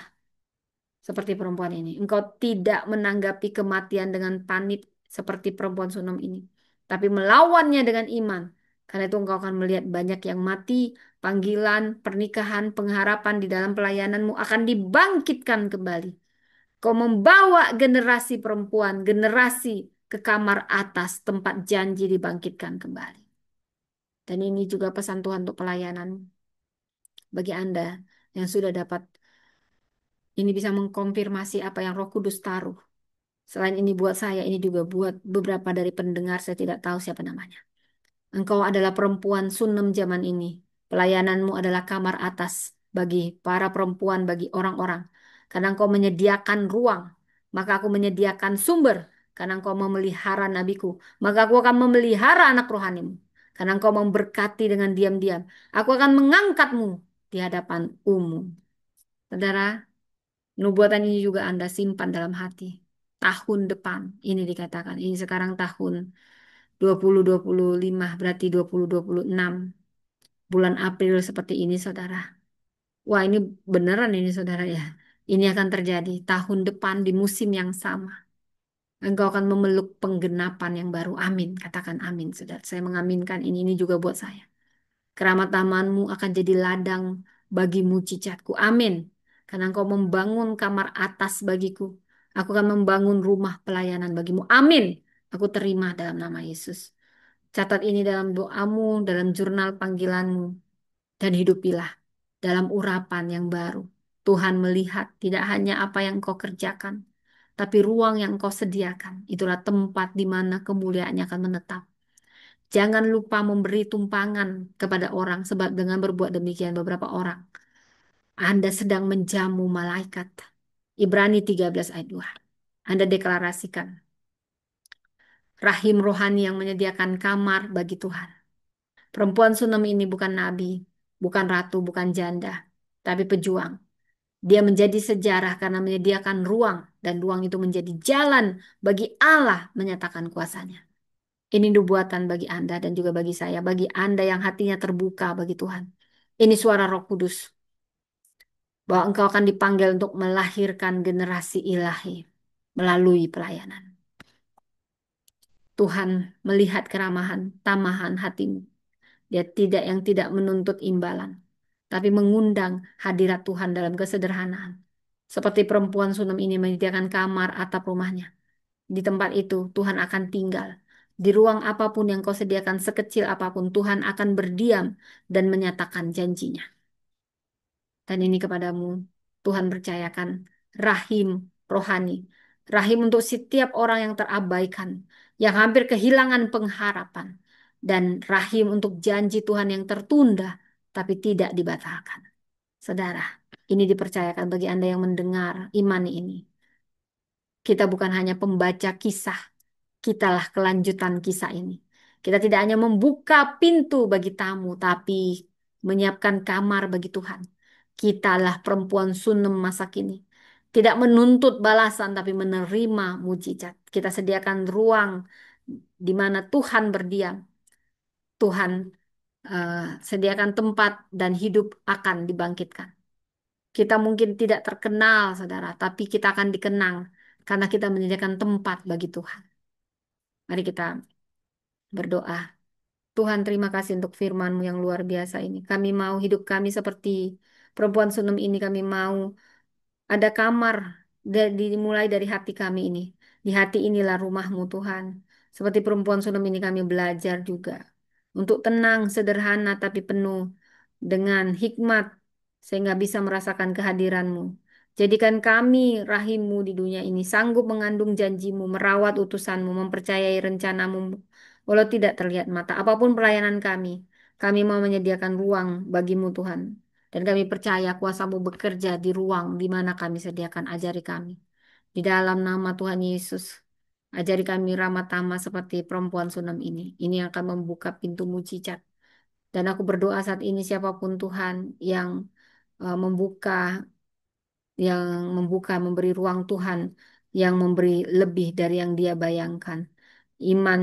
Seperti perempuan ini. Engkau tidak menanggapi kematian dengan panik seperti perempuan Sunem ini, tapi melawannya dengan iman. Karena itu engkau akan melihat banyak yang mati, panggilan, pernikahan, pengharapan di dalam pelayananmu akan dibangkitkan kembali. Kau membawa generasi perempuan, generasi ke kamar atas, tempat janji dibangkitkan kembali. Dan ini juga pesan Tuhan untuk pelayanan bagi Anda yang sudah dapat ini bisa mengkonfirmasi apa yang Roh Kudus taruh. Selain ini buat saya, ini juga buat beberapa dari pendengar, saya tidak tahu siapa namanya. Engkau adalah perempuan Sunem zaman ini. Pelayananmu adalah kamar atas bagi para perempuan, bagi orang-orang. Karena engkau menyediakan ruang, maka aku menyediakan sumber. Karena engkau memelihara nabiku, maka aku akan memelihara anak rohanimu. Karena engkau memberkati dengan diam-diam, aku akan mengangkatmu di hadapan umum. Saudara, nubuatan ini juga Anda simpan dalam hati. Tahun depan, ini dikatakan. Ini sekarang tahun 2025, berarti 2026. Bulan April seperti ini, saudara. Wah, ini beneran ini, saudara ya. Ini akan terjadi tahun depan di musim yang sama. Engkau akan memeluk penggenapan yang baru. Amin. Katakan amin, saudara. Saya mengaminkan ini juga buat saya. Keramat tamanmu akan jadi ladang bagi mujizatku. Amin. Karena engkau membangun kamar atas bagiku. Aku akan membangun rumah pelayanan bagimu. Amin. Aku terima dalam nama Yesus. Catat ini dalam doamu, dalam jurnal panggilanmu. Dan hidupilah dalam urapan yang baru. Tuhan melihat tidak hanya apa yang kau kerjakan, tapi ruang yang kau sediakan. Itulah tempat di mana kemuliaannya akan menetap. Jangan lupa memberi tumpangan kepada orang, sebab dengan berbuat demikian beberapa orang, Anda sedang menjamu malaikat. Ibrani 13 ayat 2. Anda deklarasikan, rahim rohani yang menyediakan kamar bagi Tuhan. Perempuan Sunem ini bukan nabi, bukan ratu, bukan janda, tapi pejuang. Dia menjadi sejarah karena menyediakan ruang, dan ruang itu menjadi jalan bagi Allah menyatakan kuasanya. Ini nubuatan bagi Anda dan juga bagi saya, bagi Anda yang hatinya terbuka bagi Tuhan. Ini suara Roh Kudus, bahwa engkau akan dipanggil untuk melahirkan generasi ilahi melalui pelayanan. Tuhan melihat keramahan, tamahan hatimu. Dia tidak menuntut imbalan, tapi mengundang hadirat Tuhan dalam kesederhanaan. Seperti perempuan Sunem ini menyediakan kamar atap rumahnya. Di tempat itu Tuhan akan tinggal. Di ruang apapun yang kau sediakan, sekecil apapun, Tuhan akan berdiam dan menyatakan janjinya. Dan ini kepadamu, Tuhan percayakan rahim rohani. Rahim untuk setiap orang yang terabaikan, yang hampir kehilangan pengharapan. Dan rahim untuk janji Tuhan yang tertunda, tapi tidak dibatalkan. Saudara, ini dipercayakan bagi Anda yang mendengar iman ini. Kita bukan hanya pembaca kisah, kitalah kelanjutan kisah ini. Kita tidak hanya membuka pintu bagi tamu, tapi menyiapkan kamar bagi Tuhan. Kitalah perempuan Sunem masa kini. Tidak menuntut balasan, tapi menerima mujizat. Kita sediakan ruang di mana Tuhan berdiam. Tuhan eh, sediakan tempat dan hidup akan dibangkitkan. Kita mungkin tidak terkenal, saudara, tapi kita akan dikenang karena kita menyediakan tempat bagi Tuhan. Mari kita berdoa. Tuhan, terima kasih untuk firman-Mu yang luar biasa ini. Kami mau hidup kami seperti perempuan Sunem ini. Kami mau ada kamar dimulai dari hati kami ini. Di hati inilah rumah-Mu, Tuhan. Seperti perempuan Sunem ini kami belajar juga. Untuk tenang, sederhana, tapi penuh dengan hikmat. Sehingga bisa merasakan kehadiran-Mu. Jadikan kami rahim-Mu di dunia ini. Sanggup mengandung janji-Mu, merawat utusan-Mu, mempercayai rencana-Mu. Walau tidak terlihat mata. Apapun pelayanan kami. Kami mau menyediakan ruang bagimu Tuhan. Dan kami percaya kuasa-Mu bekerja di ruang di mana kami sediakan. Ajari kami. Di dalam nama Tuhan Yesus. Ajari kami ramah tamah seperti perempuan Sunam ini. Ini yang akan membuka pintu mujizat. Dan aku berdoa saat ini siapapun Tuhan yang membuka, memberi ruang Tuhan, yang memberi lebih dari yang dia bayangkan. Iman,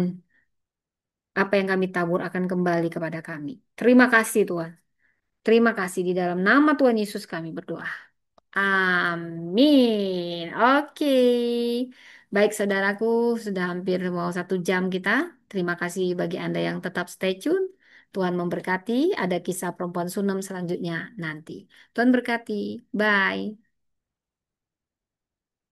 apa yang kami tabur akan kembali kepada kami. Terima kasih Tuhan. Terima kasih di dalam nama Tuhan Yesus kami berdoa. Amin. Oke. Baik saudaraku, sudah hampir mau 1 jam kita. Terima kasih bagi Anda yang tetap stay tune. Tuhan memberkati. Ada kisah perempuan Sunem selanjutnya nanti. Tuhan berkati. Bye.